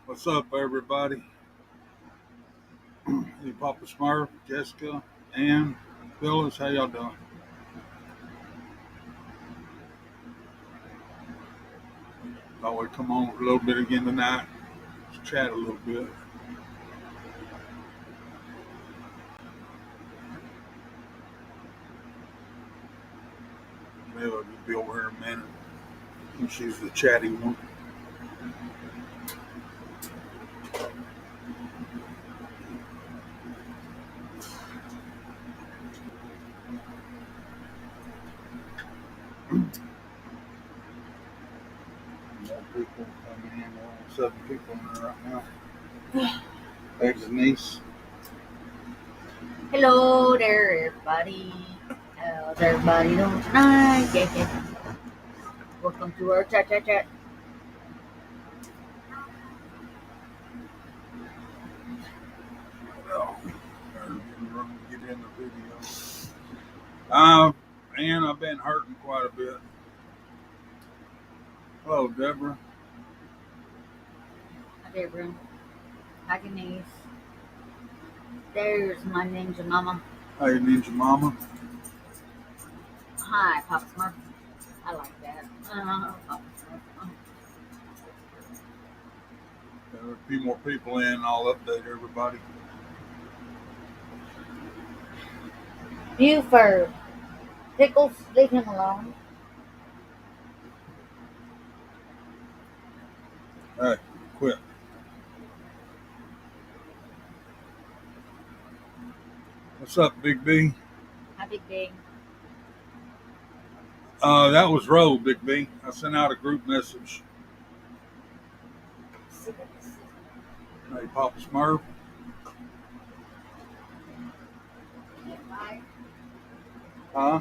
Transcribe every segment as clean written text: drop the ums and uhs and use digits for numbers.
What's up, everybody? Hey, Papa Smurf, Jessica, Ann, Phyllis, how y'all doing? Thought we'd come on a little bit again tonight. Let's chat a little bit. Maybe I'll be over here in a minute. I think she's the chatty one. More people coming in. We're only 7 people in there right now. Hey, Denise. Hello there, everybody. How's everybody doing tonight? Yeah. Welcome to our chat. Well, get in the video. And I've been hurting quite a bit. Hello, Deborah. Hi, Deborah. Hi, Denise. There's my ninja mama. Hey, Ninja Mama. Hi, Papa Smurf. I like that. Papa Smurf. There are a few more people in. I'll update everybody. Buford. Pickles, leave him alone. Hey, quit. What's up, Big B? Hi, Big Big. That was Roe, Big B. I sent out a group message. Hey, Papa Smurf. Huh?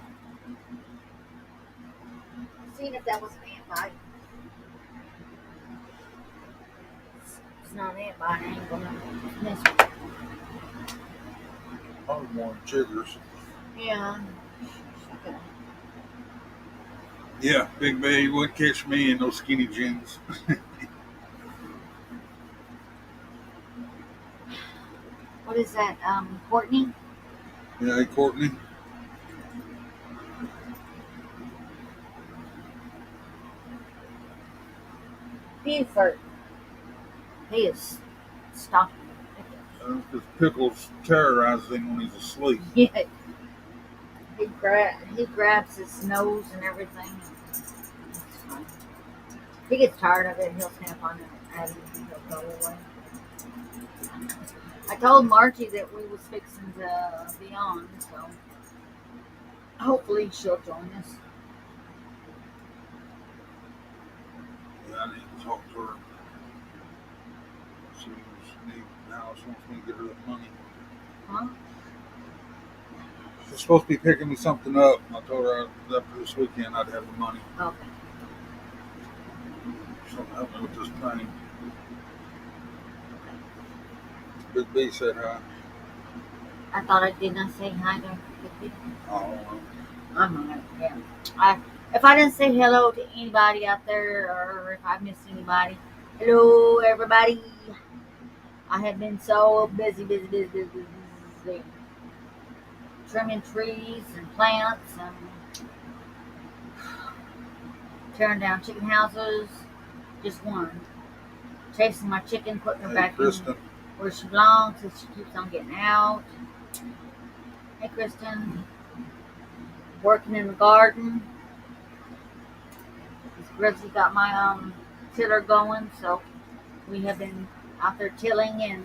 Seeing if that was an invite. It's not an invite. I ain't gonna miss it. Probably more jiggers. Yeah. Okay. Yeah, Big B, you wouldn't catch me in those skinny jeans. What is that? Courtney? Yeah, hey, Courtney. Buford. He is stalking. Because Pickles terrorizes him when he's asleep. Yeah. He grabs his nose and everything. It's fine. He gets tired of it, he'll snap on it at him and he'll go away. I told Margie that we was fixing to be on, so hopefully she'll join us. Yeah, I need to talk to her. She wants me to get her the money. Huh? She's supposed to be picking me something up. I told her after this weekend I'd have the money. Okay. Something help me with this pain. Big B said hi. I thought I did not say hi to people. Oh, I'm not. Yeah. If I didn't say hello to anybody out there, or if I missed anybody, hello everybody. I have been so busy. Trimming trees and plants and tearing down chicken houses. Just one. Chasing my chicken, putting her hey, back Kristen. in where she belongs, so she keeps on getting out. Hey, Kristen. Working in the garden. This Grizzly got my tiller going, so we have been out there tilling and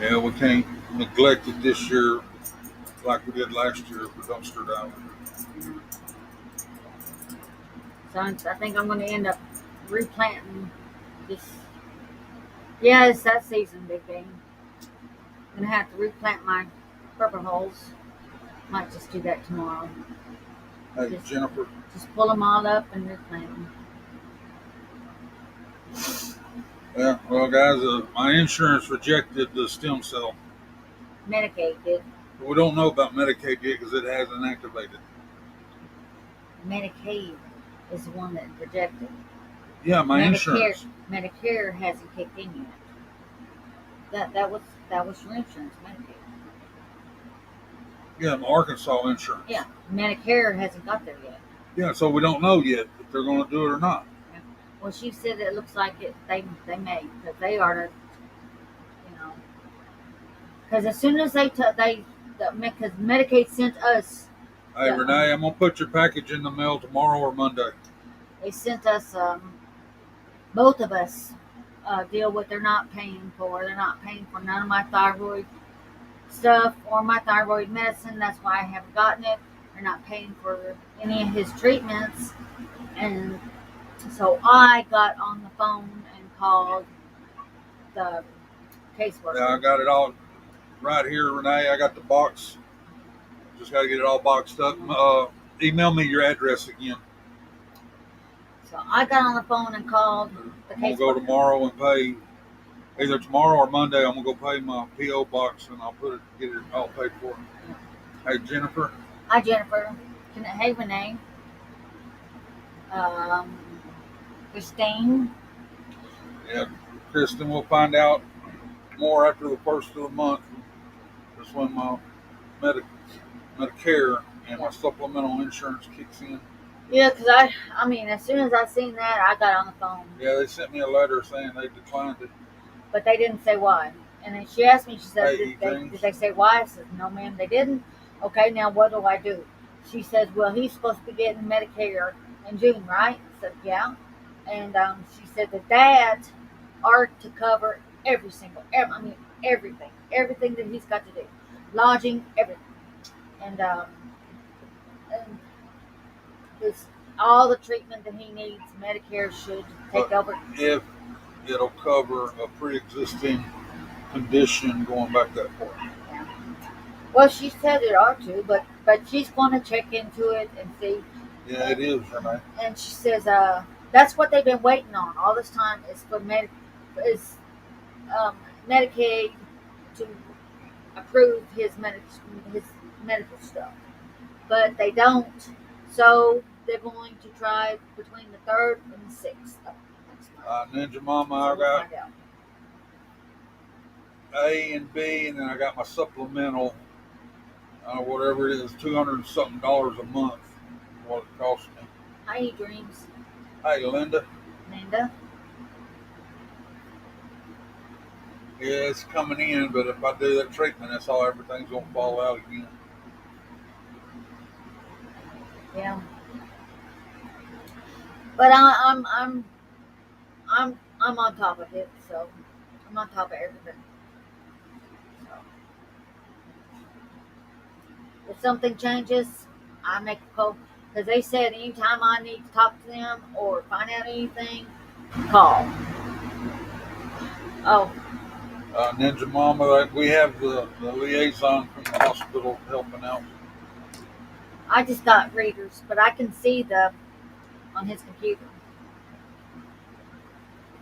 Yeah, we can't neglect it this year like we did last year for dumpster diving. so I think I'm going to end up replanting this. Yeah, it's that season, Big Bang. I'm going to have to replant my purple holes. Might just do that tomorrow. Hey, Jennifer. Just pull them all up and replant them. Yeah, well, guys, my insurance rejected the stem cell. Medicaid did. But we don't know about Medicaid yet because it hasn't activated. Medicaid is the one that rejected. Yeah, my insurance. Medicare hasn't kicked in yet. That was your insurance, Medicaid. Yeah, Arkansas insurance. Yeah, Medicare hasn't got there yet. Yeah, so we don't know yet if they're going to do it or not. Yeah. Well, she said it looks like it. They may, because they are to, you know, because as soon as because Medicaid sent us. Hey, Renee, I'm going to put your package in the mail tomorrow or Monday. They sent us, both of us, deal what they're not paying for. They're not paying for none of my thyroid stuff or my thyroid medicine. That's why I haven't gotten it. They're not paying for any of his treatments. And so I got on the phone and called the caseworker. Yeah, I got it all right here, Renee. I got the box. Just got to get it all boxed up. Email me your address again. So I got on the phone and called the caseworker. I'm going to go tomorrow and pay. Either tomorrow or Monday, I'm going to go pay my P.O. box and I'll get it all paid for. Hey, Jennifer. Hi, Jennifer. Hey, Renee. Christine. Yeah, Kristen, we'll find out more after the first of the month. That's when my Medicare and my supplemental insurance kicks in. Yeah, because I mean, as soon as I seen that, I got on the phone. Yeah, they sent me a letter saying they declined it. But they didn't say why. And then she asked me, she said, Hey, did they say why? I said, no, ma'am, they didn't. Okay, now what do I do? She says, well, he's supposed to be getting Medicare in June, right? I said, yeah. And she said that are to cover everything that he's got to do. Lodging, everything. And all the treatment that he needs, Medicare should take over. If it'll cover a pre-existing condition going back that far. Yeah. Well, she said it ought to, but she's going to check into it and see. Yeah, it is, Renee. And she says that's what they've been waiting on all this time is for Medicaid to approve his medical stuff, but they don't. So they're going to try between the 3rd and the 6th of next month. Ninja Mama, I got A and B, and then I got my supplemental, whatever it is, $200 and something a month. What it costs me. Hi, Dreams. Hey, Linda. Linda. Yeah, it's coming in, but if I do that treatment, that's how everything's gonna fall out again. Yeah. But I'm on top of it, so I'm on top of everything. So if something changes, I make a call because they said anytime I need to talk to them or find out anything, call. Oh. Ninja Mama, we have the liaison from the hospital helping out. I just got readers, but I can see on his computer.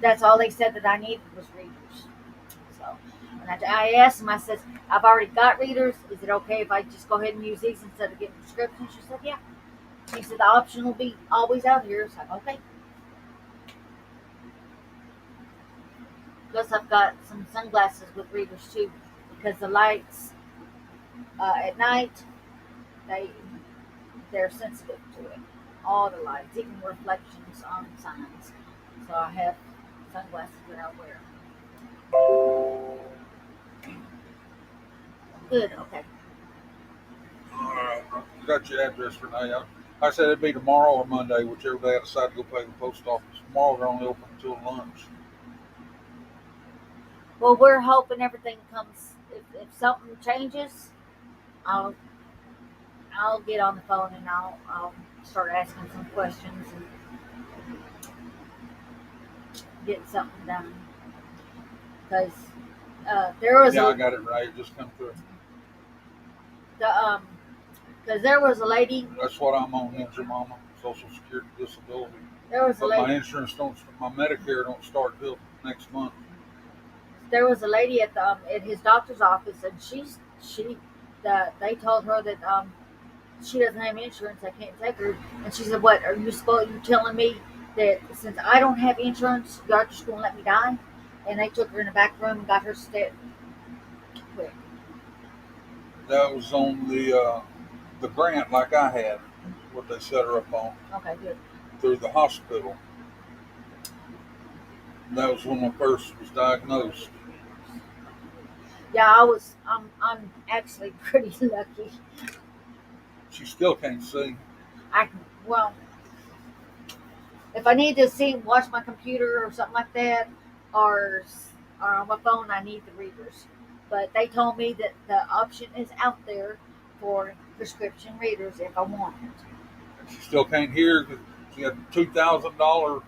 That's all they said that I needed was readers. So, and I asked him, I said, I've already got readers. Is it okay if I just go ahead and use these instead of getting prescriptions? She said, yeah. She said, the option will be always out here. So I'm okay. Plus, I've got some sunglasses with readers too, because the lights at night, they're sensitive to it. All the lights, even reflections on signs. So I have sunglasses that I wear. Good, okay. Got your address, Renee. I said it'd be tomorrow or Monday, whichever day I decide to go pay the post office. Tomorrow they're only open until lunch. Well, we're hoping everything comes. If something changes, I'll get on the phone and I'll start asking some questions and get something done. Because there was I got it right. It just come through. Because there was a lady. That's what I'm on, Ninja Mama. Social Security Disability. There was a lady. My insurance my Medicare don't start till next month. There was a lady at his doctor's office, and they told her that she doesn't have insurance. I can't take her. And she said, "What are you telling me that since I don't have insurance, y'all just gonna let me die. And they took her in the back room and got her stitched quick. That was on the grant like I had, what they set her up on Okay, good. through the hospital. That was when I first was diagnosed. Yeah, I'm actually pretty lucky. She still can't see. I can, well, if I need to see watch my computer or something like that, or on my phone, I need the readers. But they told me that the option is out there for prescription readers if I want it. She still can't hear. She had $2,000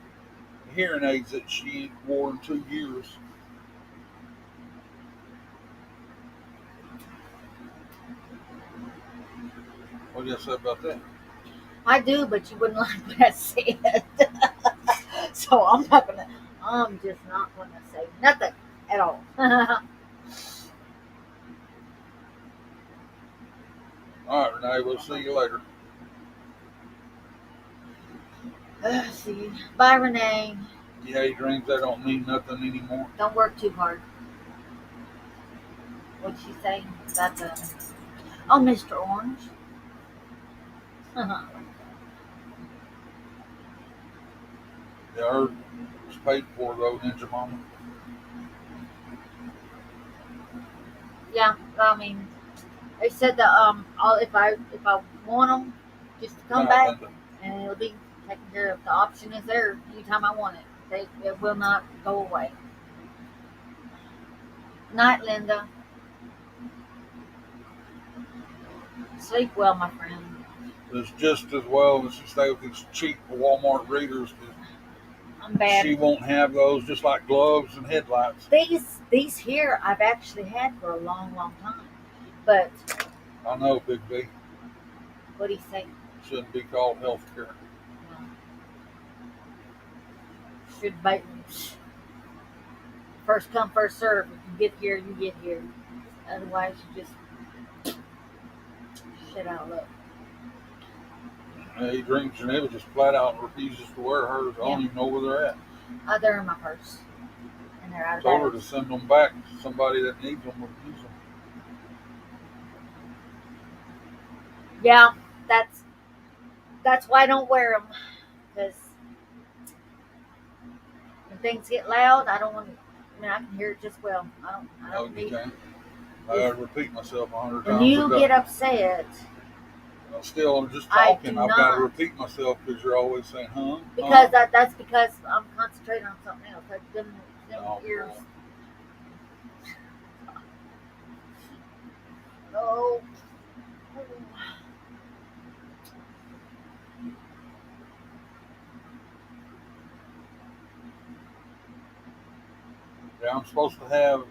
hearing aids that she ain't wore in 2 years. What do you say about that? I do, but you wouldn't like what I said. So I'm just not gonna say nothing at all. All right, Renee, we'll see you later. See, bye, Renee. Yeah, dreams, that don't mean nothing anymore. Don't work too hard. What'd she say? That's oh, Mr. Orange. Yeah, hers was paid for though, didn't you, Mama? Yeah, I mean, they said that if I want them, just to come back, Linda. and it'll be taken care of. The option is there anytime I want it. It will not go away. Night, Linda. Sleep well, my friend. It's just as well as she stay with these cheap Walmart readers. I'm bad. She won't have those, just like gloves and headlights. These here I've actually had for a long, long time. But I know, Big B. what do you say? Shouldn't be called health care. No. Should be first come, first serve. If you get here, you get here. Otherwise, you just shit out of luck. He drinks Geneva just flat out refuses to wear hers. I don't even know where they're at. They're in my purse. And they're out of Told her to send them back to somebody that needs them would use them. Yeah, that's why I don't wear them. Because when things get loud, I don't want to. I mean, I can hear it just well. I don't need. I repeat myself 100 times. When you get upset. Still, I'm just talking. I've got to repeat myself because you're always saying, huh? Because that's because I'm concentrating on something else. Like them ears. Oh. Yeah, I'm supposed to have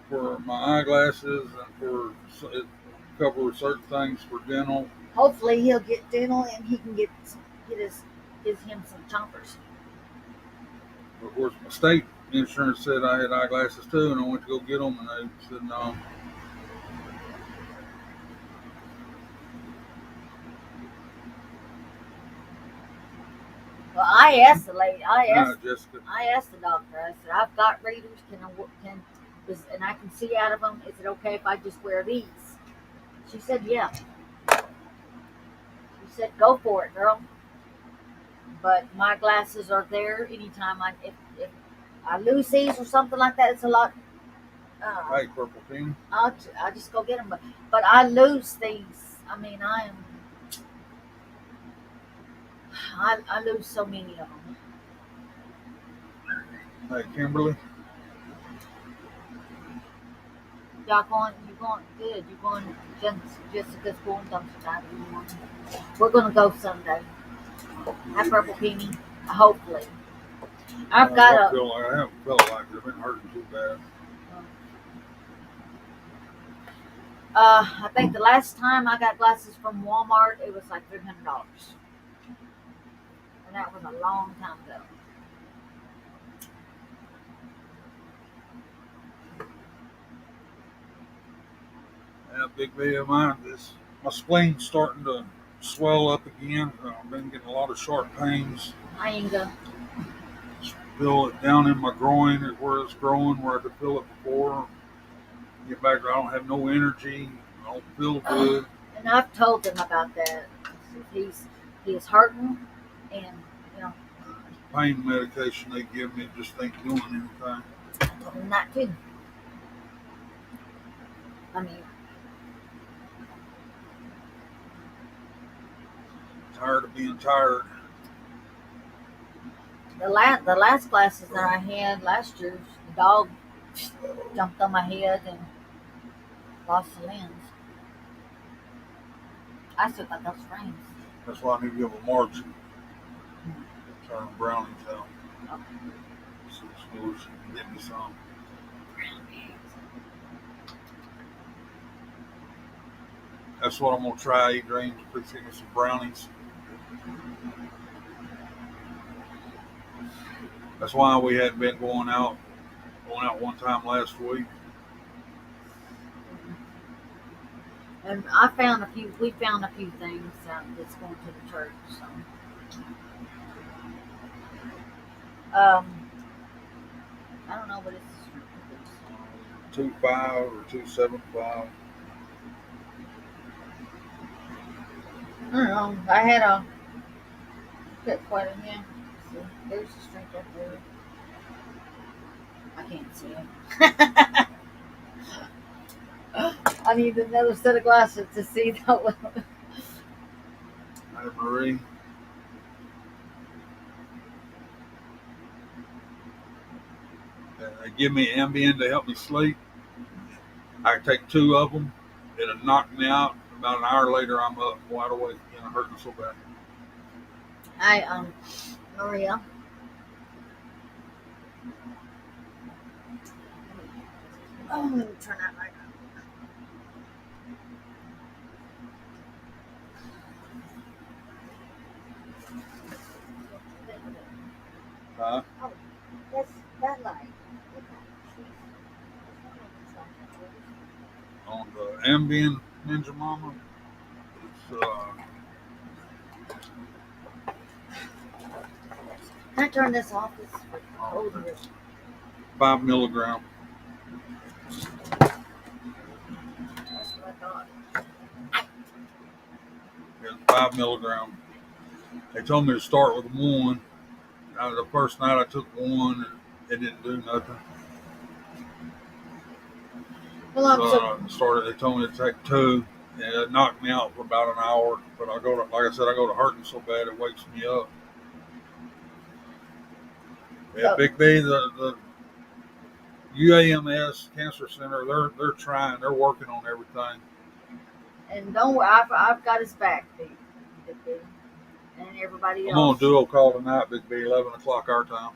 for my eyeglasses and for cover certain things for dental. Hopefully he'll get dental and he can get him some chompers. Of course, my state insurance said I had eyeglasses too, and I went to go get them, and they said no. Well, I asked the lady. I asked the doctor. I said, "I've got readers. And I can see out of them. Is it okay if I just wear these?" She said, "Yeah." She said, "Go for it, girl." But my glasses are there anytime if I lose these or something like that. It's a lot. Hey, Purple Team. I'll just go get them. But I lose these. I mean, I lose so many of them. Hey, Kimberly. You going good. You going, Jessica's going sometime. We're going to go someday. Hi, Purple Penny. Hopefully. I haven't felt like I've been hurting too bad. I think the last time I got glasses from Walmart, it was like $300. And that was a long time ago. Yeah, big V of mine. My spleen's starting to swell up again. I've been getting a lot of sharp pains. I ain't go. Feel it down in my groin where it's growing, where I could feel it before. Get back, I don't have no energy. I don't feel good. And I've told him about that. He is hurting, and you know, Pain medication they give me just ain't doing anything. I told him that too. I mean, Tired of being tired. the last classes that I had last year, the dog jumped on my head and lost the lens. I still got those frames. That's why I need to give a march. Turn brownies out. Okay. So schools can get me some. That's what I'm gonna try. Eat dreams. Please give me some brownies. That's why we hadn't been going out. Going out one time last week. And we found a few things that's going to the church. So, I don't know what it's. 2.5 or 2.75. I don't know. I had got quite a yeah. See, there's a strength up there. I can't see it. I need another set of glasses to see that one. Hi, Marie. They give me Ambien to help me sleep. I take 2 of them. It'll knock me out. About an hour later, I'm up, wide awake, and hurting so bad. Maria. Oh, let me turn that light on. Huh? Oh, that's that light. On the Ambien Ninja Mama, it's Can I turn this off? It's older. 5 milligram. That's what I thought. It's 5 milligram. They told me to start with 1. The first night I took 1, and it didn't do nothing. Well, They told me to take 2, and it knocked me out for about an hour. But I go to hurting so bad it wakes me up. Yeah, Big B, the UAMS Cancer Center, they're trying, they're working on everything. And don't worry, I've got his back, Big B, and everybody else. I'm on duo call tonight, Big B, 11 o'clock our time.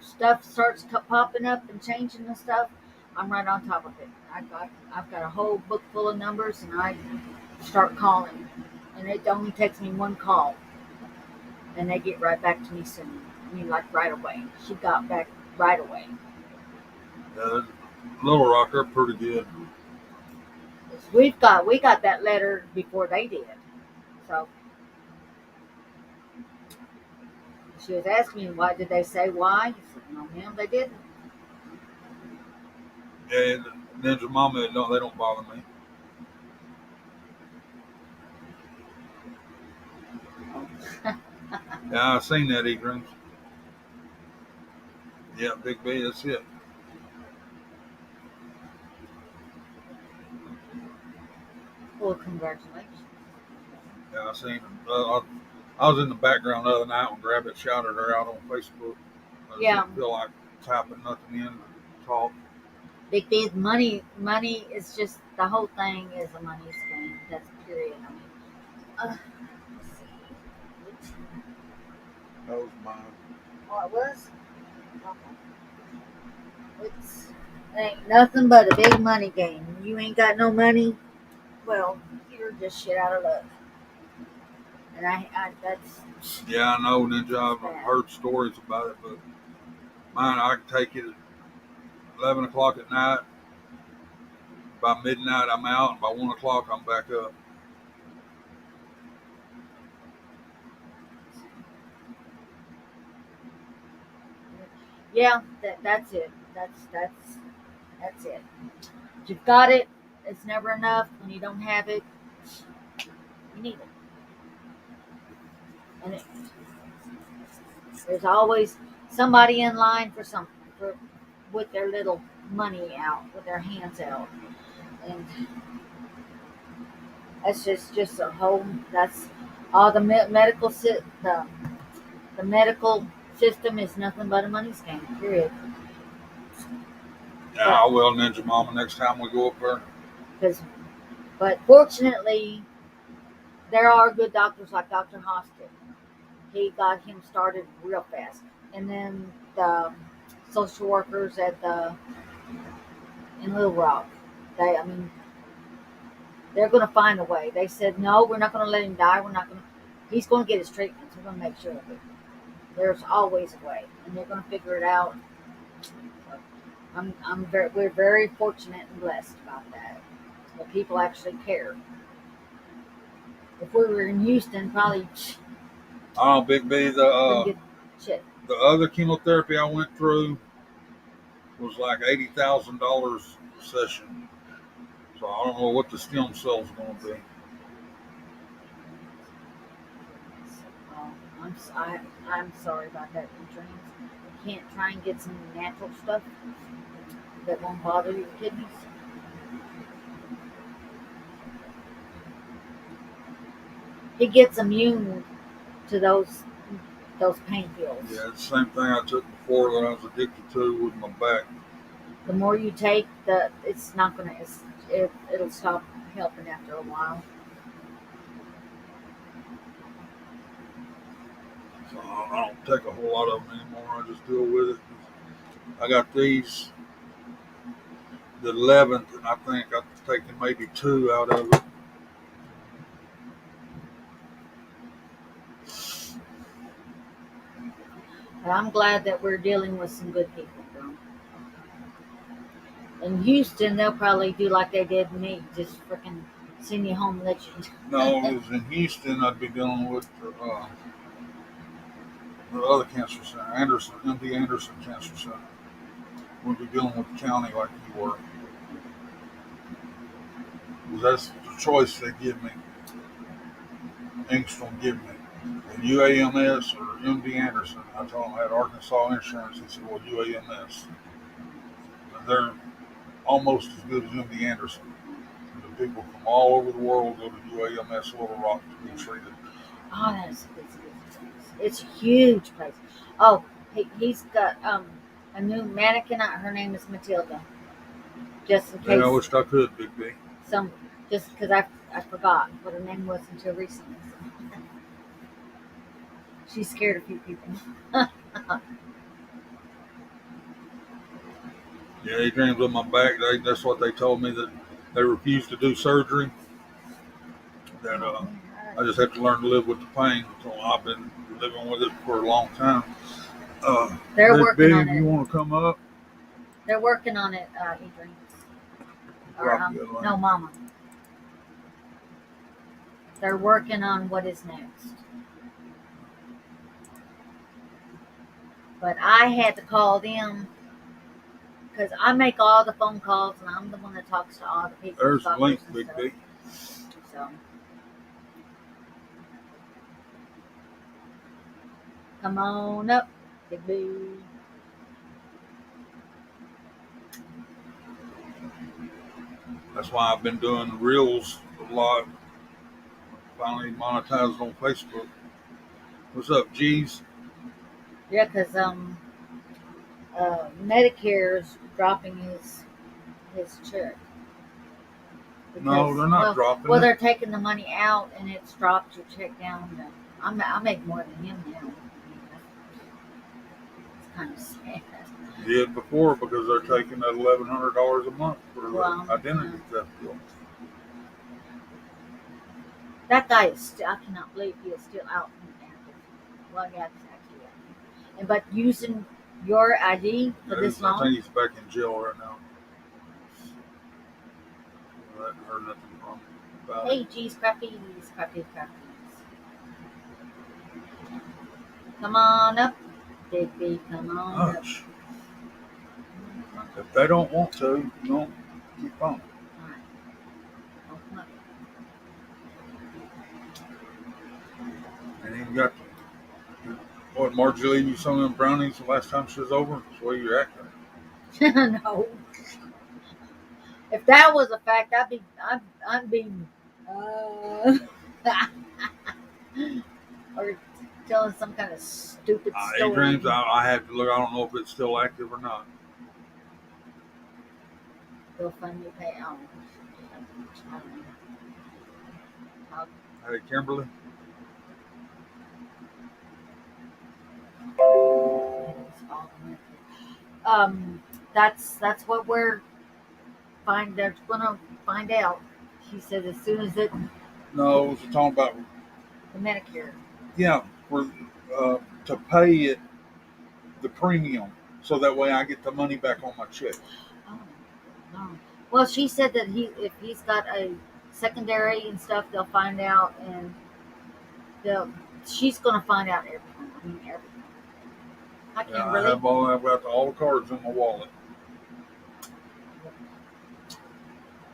Stuff starts popping up and changing and stuff, I'm right on top of it. I've got a whole book full of numbers, and I start calling, and it only takes me 1 call, and they get right back to me soon. I mean, like right away. She got back right away. Little Rock, they're pretty good. We got that letter before they did, so. She was asking me, why did they say why? I said, no, ma'am, they didn't. Yeah, Ninja Mama, they don't bother me. Yeah, I've seen that E-Dreams. Yeah, Big B, that's it. Well, congratulations. Yeah, I seen him. I was in the background the other night when Rabbit shouted her out on Facebook. I didn't feel like typing nothing in to talk. Big B's money is just, the whole thing is a money scheme. That's period. I mean, let's see. That was mine. Oh, it was? Okay. It ain't nothing but a big money game. You ain't got no money, well, you're just shit out of luck. And that's. Yeah, I know, Ninja. I've heard stories about it, but mine, I can take it at 11 o'clock at night. By midnight, I'm out, and by 1 o'clock, I'm back up. Yeah, that's it. That's it. If you've got it, it's never enough. When you don't have it, you need it. And there's always somebody in line for something, with their little money out, with their hands out, and that's just a whole. That's all the the medical system is nothing but a money scam. Period. Yeah, I will, Ninja Mama, next time we go up there. But fortunately, there are good doctors like Dr. Hostin. He got him started real fast, and then the social workers in Little Rock, I mean, they're going to find a way. They said, no, we're not going to let him die. We're not going to. He's going to get his treatments. We're going to make sure of it. There's always a way, and they're going to figure it out. So we're very fortunate and blessed about that. That people actually care. If we were in Houston, probably. Oh, Big B, the other chemotherapy I went through was like $80,000 a session. So I don't know what the stem cell's going to be. I'm sorry about that, Dreams. You can't try and get some natural stuff that won't bother your kidneys. He gets immune to those pain pills. Yeah, it's the same thing I took before that I was addicted to with my back. The more you take, it's not gonna. It'll stop helping after a while. So I don't take a whole lot of them anymore. I just deal with it. I got these, the 11th, and I think I've taken maybe 2 out of it. But I'm glad that we're dealing with some good people, bro. In Houston, they'll probably do like they did me, just freaking send you home and let you. No, if it was in Houston, I'd be dealing with the other cancer center, MD Anderson Cancer Center. We'd be dealing with the county like you were. Because that's the choice they give me. Angstrom give me. And UAMS or MD Anderson. I told him I had Arkansas insurance. He said, well, UAMS. And they're almost as good as MD Anderson. The people from all over the world go to UAMS Little Rock to be treated. Oh, that's a good place. It's a huge place. Oh, he's got a new mannequin. Her name is Matilda. Just in case. Yeah, I wished I could, Big B. Just because I forgot what her name was until recently. She scared a few people. Yeah, he dreams on my back. That's what they told me, that they refused to do surgery. That I just have to learn to live with the pain. So I've been living with it for a long time. They're working on it. You want to come up? They're working on it, Adrian. No, Mama. They're working on what is next. But I had to call them because I make all the phone calls and I'm the one that talks to all the people. There's the link, Big B. So, come on up, Big B. That's why I've been doing reels a lot. Finally monetized on Facebook. What's up, G's? Yeah, because Medicare's dropping his check. No, they're not dropping. Well, they're taking the money out, and it's dropped your check down. I make more than him now. It's kind of sad. Did before because they're taking that $1,100 a month for identity theft deal. That guy is still, I cannot believe he is still out in active. Well, yeah, he's actually active. But using your ID for this long? I think he's back in jail right now. I haven't heard nothing from him about it. Geez, crappies. Come on up, Big B, come on up. If they don't want to, you don't keep on. All right. Open up. And you got what, Margie leave you some of them brownies the last time she was over? That's the way you're acting. No. If that was a fact, I'd be or telling some kind of stupid story. Dreams, I have to look. I don't know if it's still active or not. They'll fund you pay out. Hey, Kimberly. That's what they're gonna find out. She said as soon as it No, it was talking about the Medicare. Yeah, for to pay it the premium, so that way I get the money back on my check. Oh no. Well, she said that if he's got a secondary and stuff, they'll find out, and she's gonna find out everything. I mean everything. I can't Yeah, really. I've got all the cards in my wallet.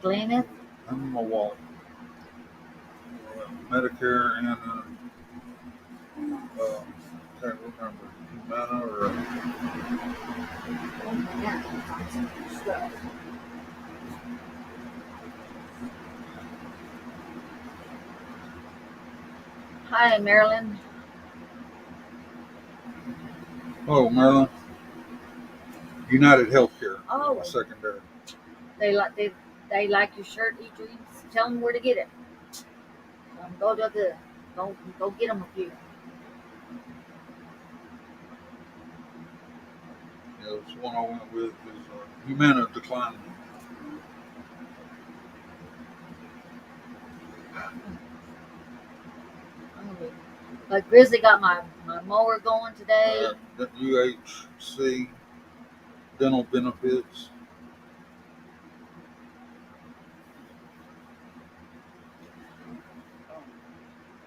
Gleneth? In my wallet. Medicare and can't remember. Humana or Hi, Marilyn. oh, Maryland. United Healthcare. Oh. Secondary. They like your shirt, E-Dreams. Tell them where to get it. Go get them a few. Yeah, the one I went with is Humana declined. But Grizzly got my mower going today. UHC dental benefits.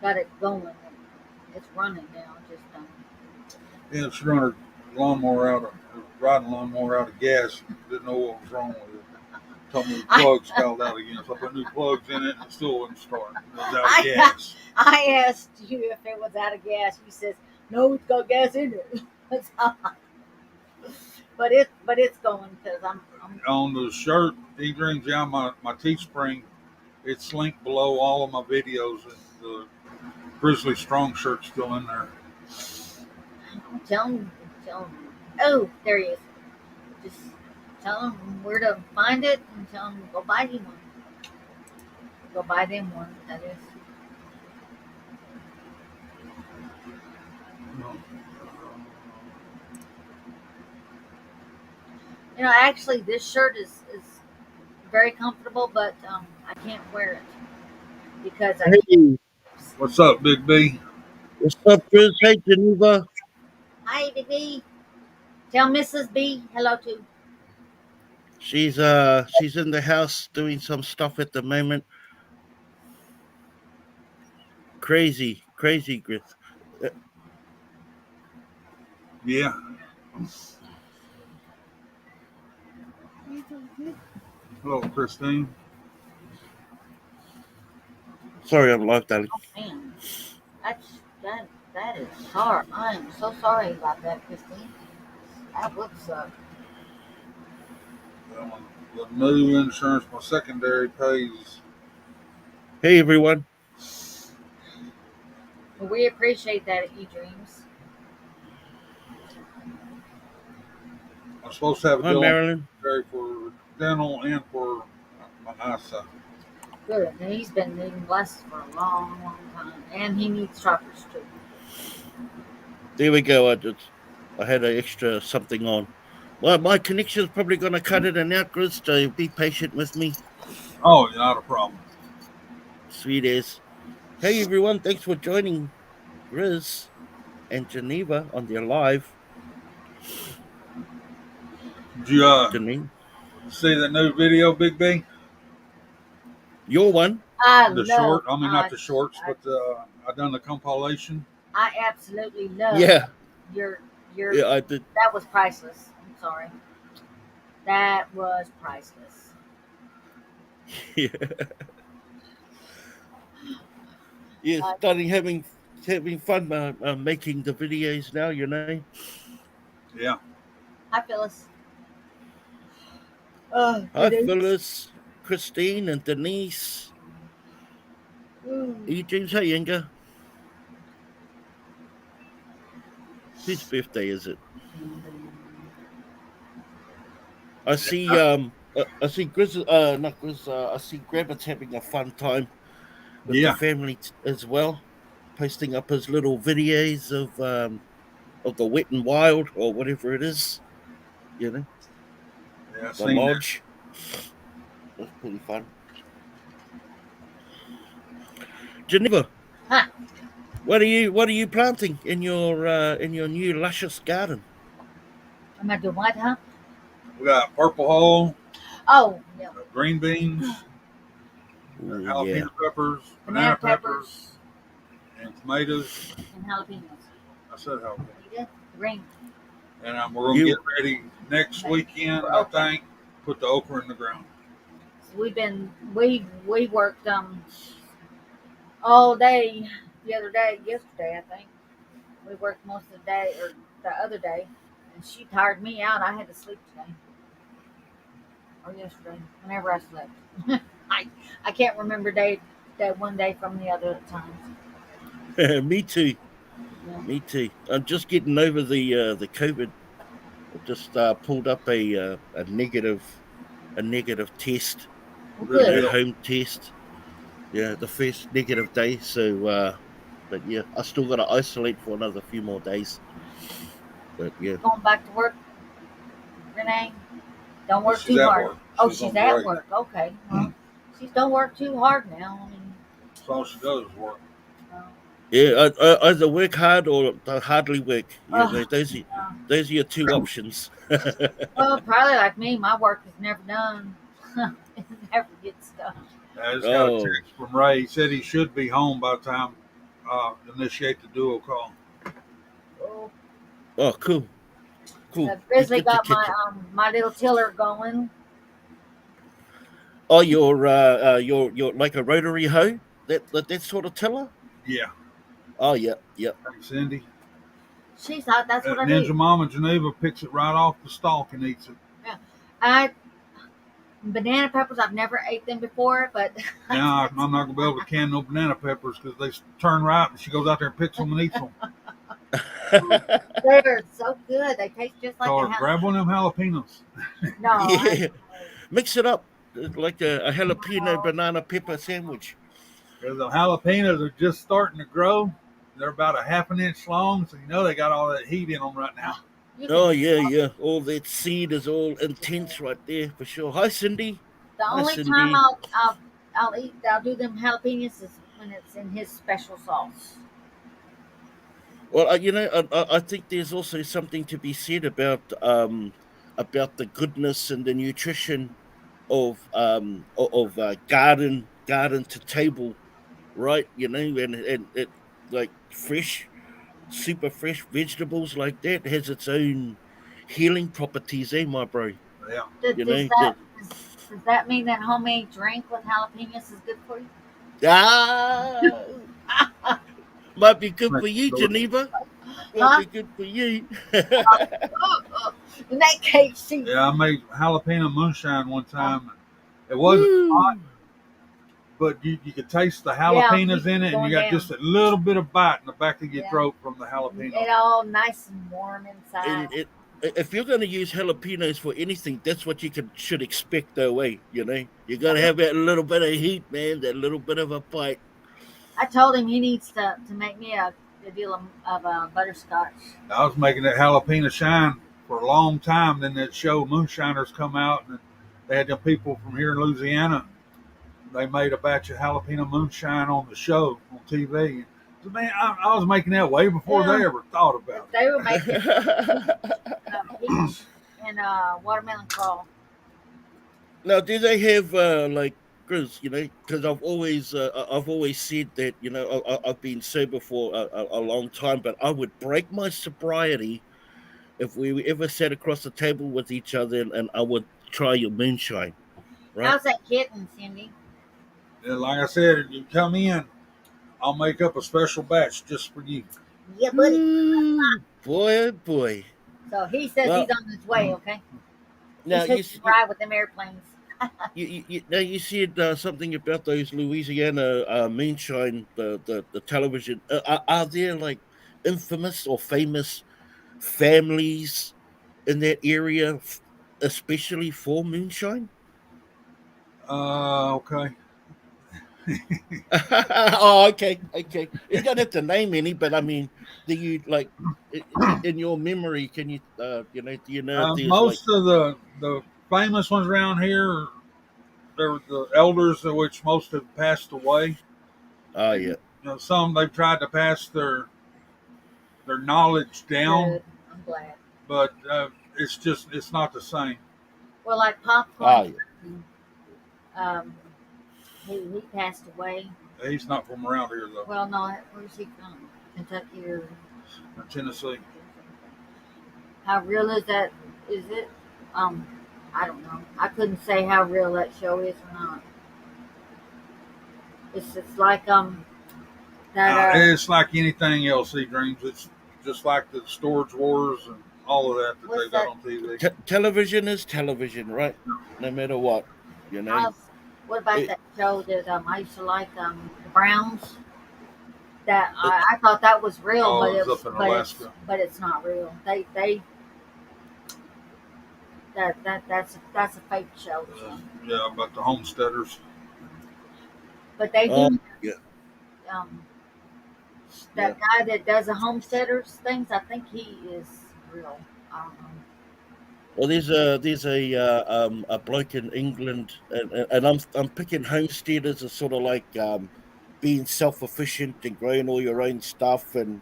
Got it going. It's running now. Just Yeah, she run her riding lawnmower out of gas. Didn't know what was wrong with it. Told me the plugs fell out again, so I put new plugs in it and it still wouldn't start. It was out of gas. I asked you if it was out of gas. You says no, it's got gas in it. but it's going because I'm on the shirt. E-Dreams, yeah, my Teespring, it's linked below all of my videos. The Grizzly Strong shirt's still in there. Tell him. Oh, there he is. Just tell him where to find it and tell him to go buy him one. Go buy them one, that is. You know, actually, this shirt is very comfortable, but I can't wear it because I can't. What's up, Big B? What's up, Chris? Hey, Geneva. Hi, Big B. Tell Mrs. B hello too. She's in the house doing some stuff at the moment. Crazy, Chris. Yeah. Hello, Christine. Sorry, I'm live, darling. Oh man, that is hard. I am so sorry about that, Christine. That would suck. The new insurance, my secondary pays. Hey, everyone. Well, we appreciate that at E-Dreams. I'm supposed to have a Hi, deal Marilyn. for dental and for my eyesight. Good. And he's been needing glasses for a long, long time, and he needs choppers too. There we go. I had an extra something on. Well, my connection's probably going to cut it and out, Chris, so be patient with me. Oh, not a problem. Sweet as. Hey, everyone. Thanks for joining Grizz and Geneva on their live. Did you see that new video, Big B? Your one? Short. I mean, not the shorts, but I done the compilation. I absolutely love. Yeah. Your. Yeah, I did. That was priceless. I'm sorry. That was priceless. Yeah. Yeah, starting having fun making the videos now, you know. Yeah. Hi, Phyllis. Oh, Hi, Denise. Phyllis, Christine, and Denise. Mm. Hey, James, hey, Inga. Whose birthday is it? I see Grizz, not Grizz, I see Grabbit's having a fun time with the Yeah. family as well, posting up his little videos of the wet and wild or whatever it is, you know, Yeah. I the seen that. lodge. That's pretty fun. Geneva, Huh. what are you planting in your new luscious garden? Am I doing what, huh? We got purple hull, Oh, no. green beans, Oh yeah. jalapeno peppers, Banana banana peppers, peppers and tomatoes. and jalapenos. I said jalapeno. You did? Green. And we're gonna get You ready next weekend. For I okra. think put the okra in the ground. So we worked all day yesterday I think. We worked most of the day or the other day, and she tired me out. I had to sleep today or yesterday, whenever I slept. I I can't remember that one day from the other times. me too. Yeah. Me too. I'm just getting over the COVID. I just pulled up a negative test, Well, Good a good. deal. home test. Yeah, the first negative day. So, but yeah, I still got to isolate for another few more days. But yeah, Going back to work, Renee. Don't But work she's too at hard. work. Oh, She's she's on at break. work. Okay. Well, she's don't work too hard now. I mean, That's all she does is work. uh, yeah, I either work hard or I hardly work. Yeah, uh, those are your two options. well, probably like me, my work is never done. It never gets done. I just got a Oh, text from Ray. He said he should be home by the time initiate the duo call. Oh, oh, cool, cool. Grizzly Good to got catch my it. my little tiller going. Oh, you're like a rotary hoe. That sort of tiller. Yeah. Oh, yeah, yeah. Thanks, Cindy. She thought that's what I Ninja do. Mama Geneva picks it right off the stalk and eats it. Yeah, I banana peppers. I've never ate them before, but Now I'm not gonna be able to can no banana peppers because they turn ripe and she goes out there and picks them and eats them. they're so good. They taste just like Tell a her, grab one of them jalapenos. no. I, Yeah, mix it up like a jalapeno no. banana pepper sandwich. Because the jalapenos are just starting to grow. They're about a half an inch long, so you know they got all that heat in them right now. You Oh can. yeah, yeah. All that seed is all intense right there for sure. Hi, Cindy. The Hi, only time Cindy. I'll do them jalapenos is when it's in his special sauce. Well, I think there's also something to be said about the goodness and the nutrition of garden to table, right? And it like super fresh vegetables like that has its own healing properties, eh, my bro? Yeah. Does, You does know that that. does that mean that homemade drink with jalapenos is good for you? Ah, might be good for Makes you, it delicious. Geneva. Might Huh? be good for you. In that case, she. Yeah, I made jalapeno moonshine one time. It wasn't hot, Woo! but you could taste the Yeah, jalapenos in it, and going you got down. just a little bit of bite in the back of your Yeah. throat from the jalapeno. It all nice and warm inside. If you're going to use jalapenos for anything, that's what should expect, though. Way you got to have that little bit of heat, man. That little bit of a bite. I told him he needs to make me a deal of butterscotch. I was making that jalapeno shine for a long time. Then that show Moonshiners come out, and they had them people from here in Louisiana. They made a batch of jalapeno moonshine on the show on TV. So, man, I was making that way before Yeah. they ever thought about it. They were making peach and watermelon crawl. Now, do they have like, Chris? Because I've always said that I've been sober for a long time, but I would break my sobriety if we ever sat across the table with each other, and try your moonshine, right? How's that kitten, Cindy? And like I said, if you come in, I'll make up a special batch just for you. Yeah, buddy. Ooh, boy, oh boy. So he says Well, he's on his way. Okay, now he's you hitching a ride with them airplanes. now you said something about those Louisiana moonshine, the television. Are there like infamous or famous families in that area, especially for moonshine? Okay. Oh, okay, okay. You don't have to name any, but I mean, do you like in your memory? Can you, do you know if there's like? Most of the famous ones around here, they're the elders, of which most have passed away. Oh And, yeah. some they've tried to pass their knowledge down, Good. I'm glad. but it's not the same. Well, like Oh popcorn. yeah. Um, he passed away. He's not from around here though. Well, no, where's he from? Kentucky or Tennessee. how real is that? Is it? I don't know. I couldn't say how real that show is or not. It's like that. It's like anything else he dreams. It's just like the Storage Wars and all of that What's they got that? on TV. Television is television, right? No matter what, you know. What about It, that show that I used to like the Browns? That I thought that was real, Oh, but it was up in Alaska. but it's not real. They that's a fake show. So. Yeah, about the homesteaders. But they oh do yeah, um, yeah. that guy that does the homesteaders things. I think he is real. I don't know. Well, there's a bloke in England, and I'm picking homesteaders as sort of like being self efficient and growing all your own stuff, and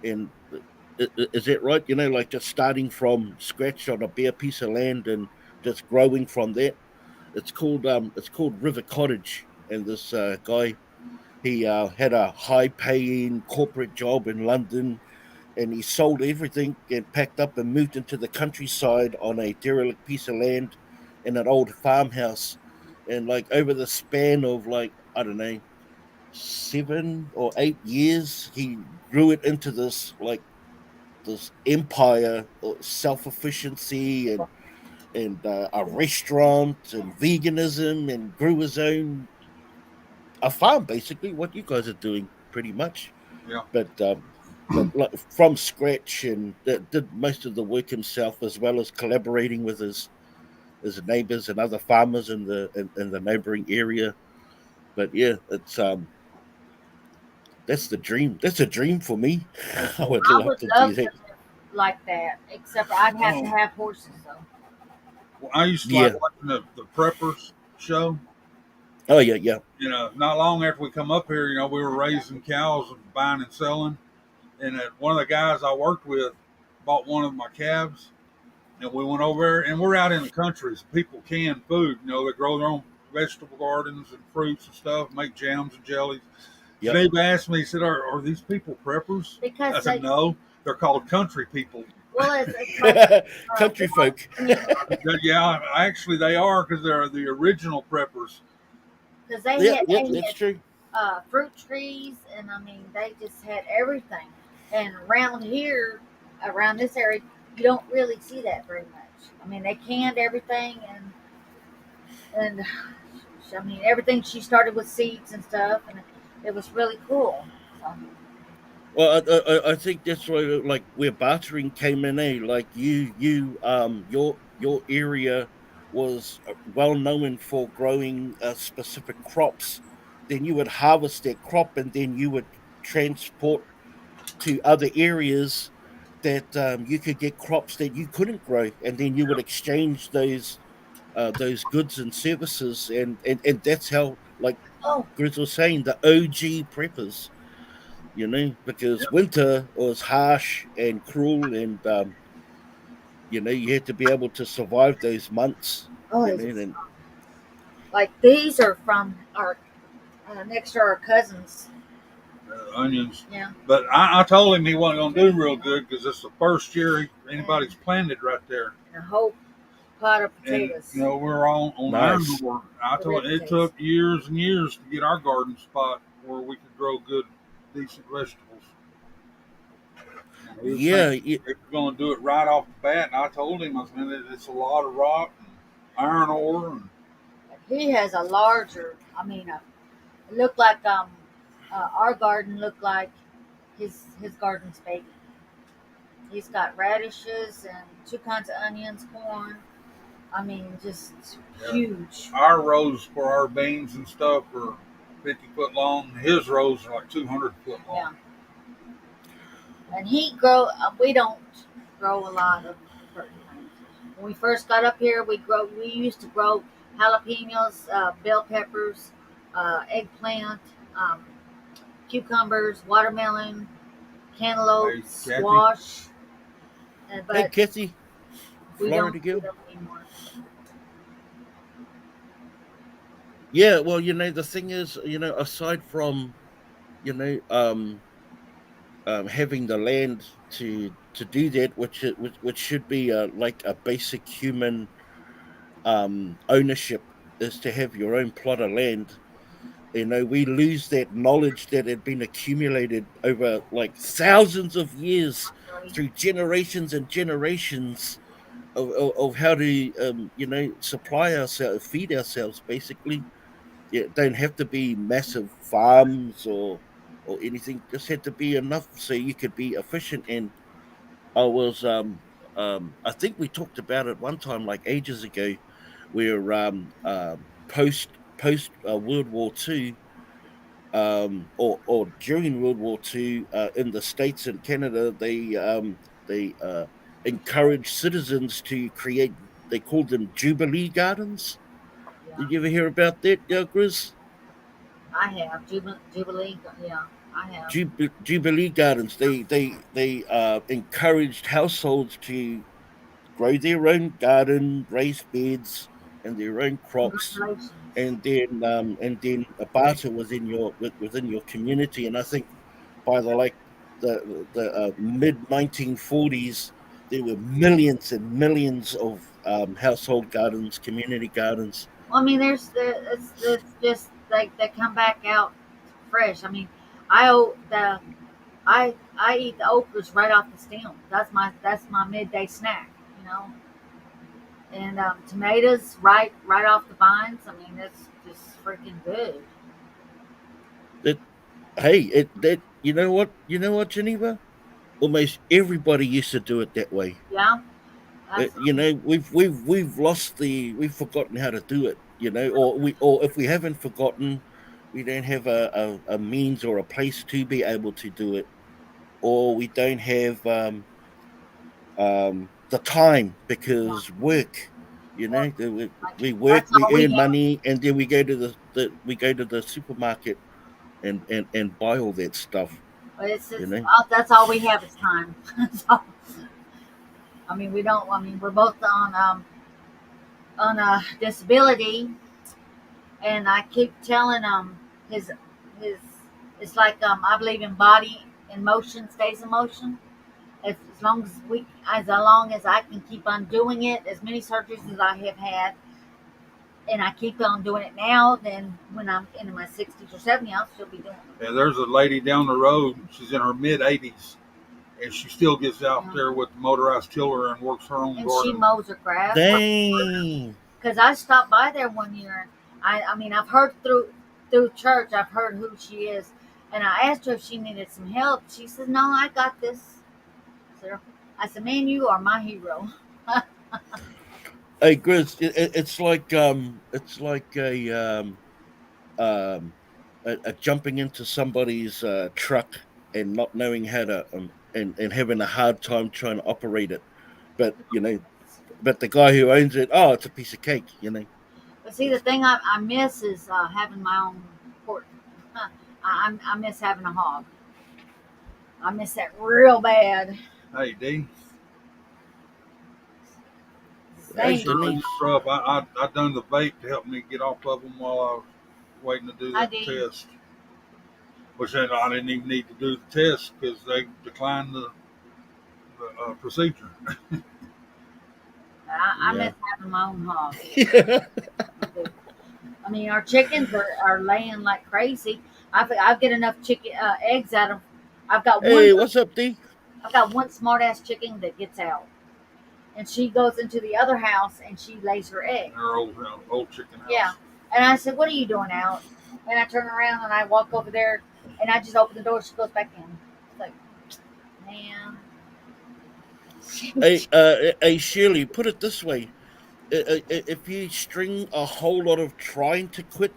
is that right? You know, like just starting from scratch on a bare piece of land and just growing from that. It's called River Cottage, and this guy he had a high paying corporate job in London, and he sold everything and packed up and moved into the countryside on a derelict piece of land in an old farmhouse. And like over the span of like, I don't know, 7 or 8 years, he grew it into this empire of self-efficiency and a restaurant and veganism, and grew his own a farm, basically what you guys are doing pretty much. Yeah. But like from scratch, and did most of the work himself, as well as collaborating with his neighbors and other farmers in the neighboring area. But yeah, it's that's the dream. That's a dream for me. I would I love would to do love to that. live like that, except I'd have to Oh, have horses though. well, I used to Yeah. like watching the Preppers show. Oh yeah, yeah. Not long after we come up here, we were raising cows and buying and selling. And one of the guys I worked with bought one of my calves, and we went over there. And we're out in the country, so people can food. They grow their own vegetable gardens and fruits and stuff, make jams and jellies. Yep. Dave asked me, he said, "Are these people preppers?" I Because said, "No, they're called country people." well, it's like Country folk. Yeah, actually, they are, because they're the original preppers. because Yeah, they that's had true. fruit trees, and I mean they just had everything. And around here, around this area, you don't really see that very much. I mean, they canned everything, and I mean everything. She started with seeds and stuff, and it was really cool. So, Well, I think that's why, like, where bartering came in. Like your area was well known for growing specific crops. Then you would harvest that crop, and then you would transport to other areas that you could get crops that you couldn't grow, and then you would exchange those goods and services, and that's how, like oh, Grizz was saying, the OG preppers, because winter was harsh and cruel, and you had to be able to survive those months. oh, And like these are from our next to our cousins. Onions. Yeah. But I told him he wasn't going to do real good, because it's the first year anybody's planted right there. And I hope pot of And potatoes. we're on iron Nice. ore. I The told red it potatoes. took years and years to get our garden spot where we could grow good, decent vegetables. And he was saying Yeah, if you're going to do it right off the bat, and I told him, I said, man, it's a lot of rock and iron ore, and He has a larger. It looked like our garden looked like his garden's baby. He's got radishes and two kinds of onions, corn. Just yeah, huge. our rows for our beans and stuff are 50 foot long. His rows are like 200 foot Yeah, long. and he grow. We don't grow a lot of certain things. When we first got up here, We used to grow jalapenos, bell peppers, eggplant, um, cucumbers, watermelon, cantaloupe, Hey, Kathy, squash. hey But Kathy, we don't Florida do girl. them anymore. Yeah, well, the thing is, aside from you know having the land to do that, which should be like a basic human ownership, is to have your own plot of land. We lose that knowledge that had been accumulated over like thousands of years Really. through generations and generations of how to supply ourselves, feed ourselves, basically. Yeah, don't have to be massive farms or anything. Just had to be enough so you could be efficient. And I was I think we talked about it one time, like ages ago, where post World War II, or during World War II, in the States and Canada, they encouraged citizens to create. They called them Jubilee Gardens. Yeah, Did you ever hear about that, Grizz? I have Jubilee. Yeah, I have. Jubilee Gardens. They encouraged households to grow their own garden, raise beds, and their own crops, Congratulations. and then a barter within your community. And I think by the mid 1940s, there were millions and millions of household gardens, community gardens. Well, it's just like they come back out fresh. I o- the I eat the okras right off the stem. That's my midday snack. You know, and tomatoes right off the vines. That's just freaking good. That Hey, that you know what, Geneva? Almost everybody used to do it that way. Yeah, that's We've forgotten how to do it. Or if we haven't forgotten, we don't have a means or a place to be able to do it, or we don't have the time yeah. because work. Well, like, We work, that's we all we earn have. money, and then we go to the supermarket and buy all that stuff. But You know, that's all we have is time. So, we don't. We're both on a disability, and I keep telling his his. It's like I believe in body in motion stays in motion. As long as I can keep on doing it, as many surgeries as I have had, and I keep on doing it now, then when I'm in my 60s or 70s, I'll still be doing it. yeah, there's a lady down the road. She's in her mid 80s, and she still gets out Yeah. there with the motorized tiller and works her own And she garden. mows her grass. dang. Because I stopped by there one year. I've heard through church. I've heard who she is, and I asked her if she needed some help. She said, "No, I got this." So I said, "Man, you are my hero." Hey, Grizz, it's like um, a jumping into somebody's truck and not knowing how to and having a hard time trying to operate it. But but the guy who owns it, oh, it's a piece of cake. But see, the thing I miss is having my own pork. I miss having a hog. I miss that real bad. Hey, D, Hey, it's Same. sure is Denise. rough. I done the vape to help me get off of them while I was waiting to do I that did. test. Which then I didn't even need to do the test because they declined the procedure. I miss Yeah. having of my own hogs. Yeah. I do. I mean, our chickens are laying like crazy. I get enough chicken eggs out of. I've got one. Hey, what's up, D? I've got one smart ass chicken that gets out, and she goes into the other house and she lays her egg. Our old chicken house. Yeah. And I said, "What are you doing out?" And I turn around and I walk over there, and I just open the door. She goes back in. It's like, man. Hey, Shirley, put it this way: if you string a whole lot of trying to quit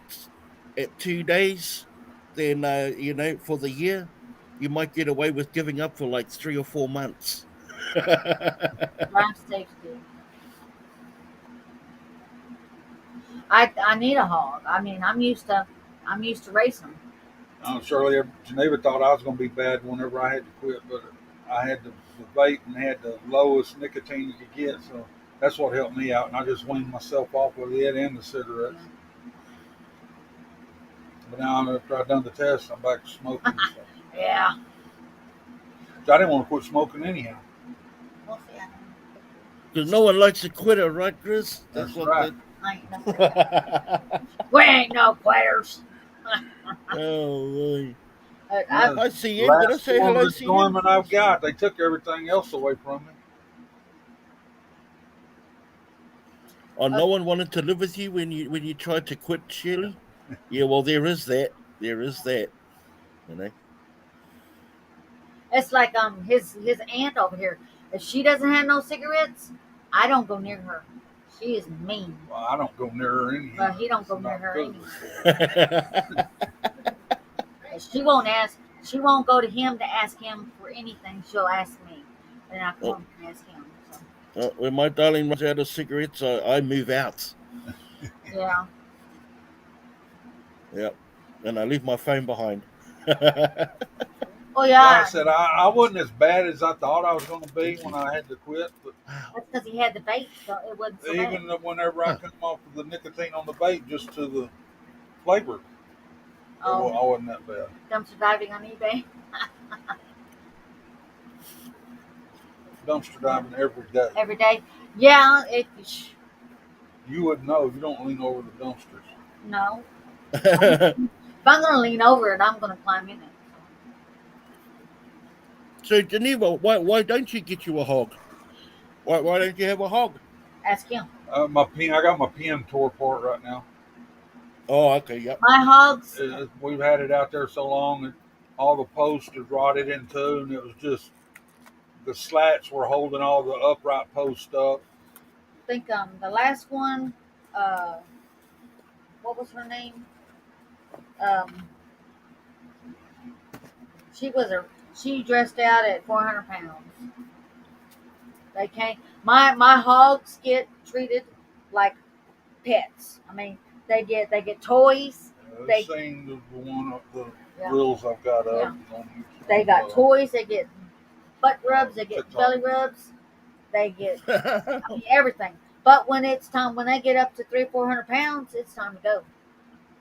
at 2 days, then for the year, you might get away with giving up for like 3 or 4 months. Life safety. I need a hog. I mean, I'm used to racing. Shirley, Geneva thought I was going to be bad whenever I had to quit, but I had the vape and had the lowest nicotine you could get, so that's what helped me out. And I just weaned myself off with it and the cigarettes. But now after I've done the test, I'm back to smoking. So. Yeah. I didn't want to quit smoking anyhow. We'll see. Because no one likes a quitter, right, Chris? That's right. I ain't no We ain't no quitters. Oh, boy. I, I see you. Did I Last say hello, form of see you? enjoyment I've got. They took everything else away from me. Oh, no one wanted to live with you when you tried to quit, Shirley? Yeah, well, there is that. There is that. You know. it's like his aunt over here. If she doesn't have no cigarettes, I don't go near her. She is mean. Well, I don't go near her anyhow. But he don't go It's near not her good. anyway. She won't ask. She won't go to him to ask him for anything. She'll ask me, and I come and ask him. So. When my darling runs out of cigarettes, I move out. Yeah. Yep. And I leave my phone behind. Oh Like yeah. I said, I wasn't as bad as I thought I was going to be when I had to quit. But That's because he had the vape, so it wasn't so bad. even whenever I come off of the nicotine on the vape, just to the flavor, I wasn't that bad. Dumpster diving on eBay. Dumpster diving every day. Every day. Yeah. You wouldn't know if you don't lean over the dumpsters. No. If I'm gonna lean over it, I'm gonna climb in it. So, Geneva, why don't you get you a hog? Why don't you have a hog? Ask him. I got my pen tore apart right now. Oh, okay, yep. My hogs. We've had it out there so long, and all the posts are rotted in two, and it was just the slats were holding all the upright posts up. I think the last one. What was her name? She dressed out at 400 pounds. They can't. My hogs get treated like pets. I mean, they get toys. I've seen the one of the Yeah. reels I've got up. Yeah. On, They got toys. They get butt rubs. They get TikTok. belly rubs. They get everything. But when they get up to 300-400 pounds, it's time to go.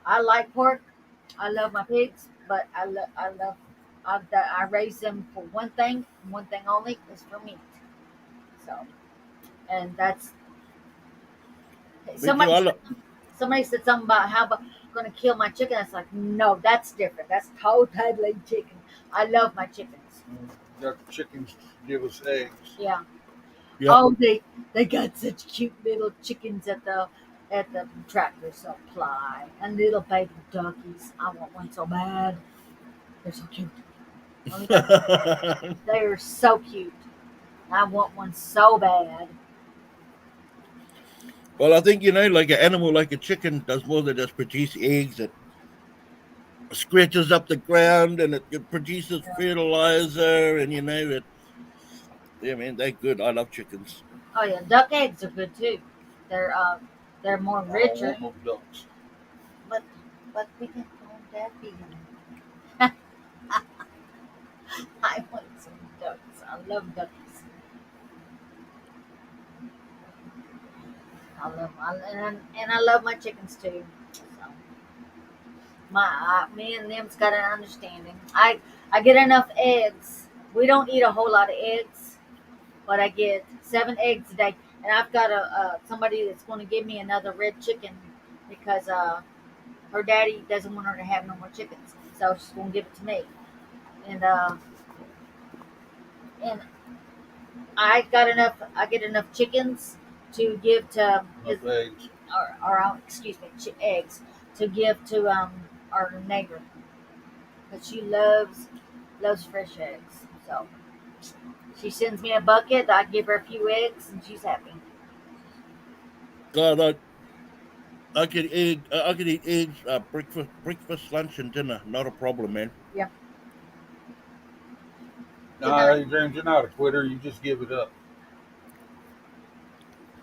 I like pork. I love my pigs, but I raise them for one thing only, is for meat. So, and that's somebody said something about how about going to kill my chicken. It's like, no, that's different. That's totally chicken. I love my chickens. Got the chickens give us eggs. Yeah. Yep. Oh, they got such cute little chickens at the Tractor Supply, and little baby duckies. I want one so bad. They're so cute. They are so cute. I want one so bad. Well, I think, like an animal like a chicken does more than just produce eggs. It scratches up the ground and it produces fertilizer, and yeah, man, they're good. I love chickens. Oh yeah, duck eggs are good too. They're more richer. I don't want no ducks. But we can call that vegan. I want some ducks. I love duckies. I love my chickens too. So me and them's got an understanding. I get enough eggs. We don't eat a whole lot of eggs, but I get 7 eggs a day. and I've got somebody that's going to give me another red chicken because her daddy doesn't want her to have no more chickens, so she's going to give it to me. And and I got enough. I get enough chickens to give to his, Enough eggs. excuse me, eggs to give to our neighbor, but she loves fresh eggs. So she sends me a bucket. I give her a few eggs, and she's happy. God, I could eat eggs, breakfast, lunch, and dinner. Not a problem, man. Yeah. Good No, night. James, you're not a quitter. You just give it up.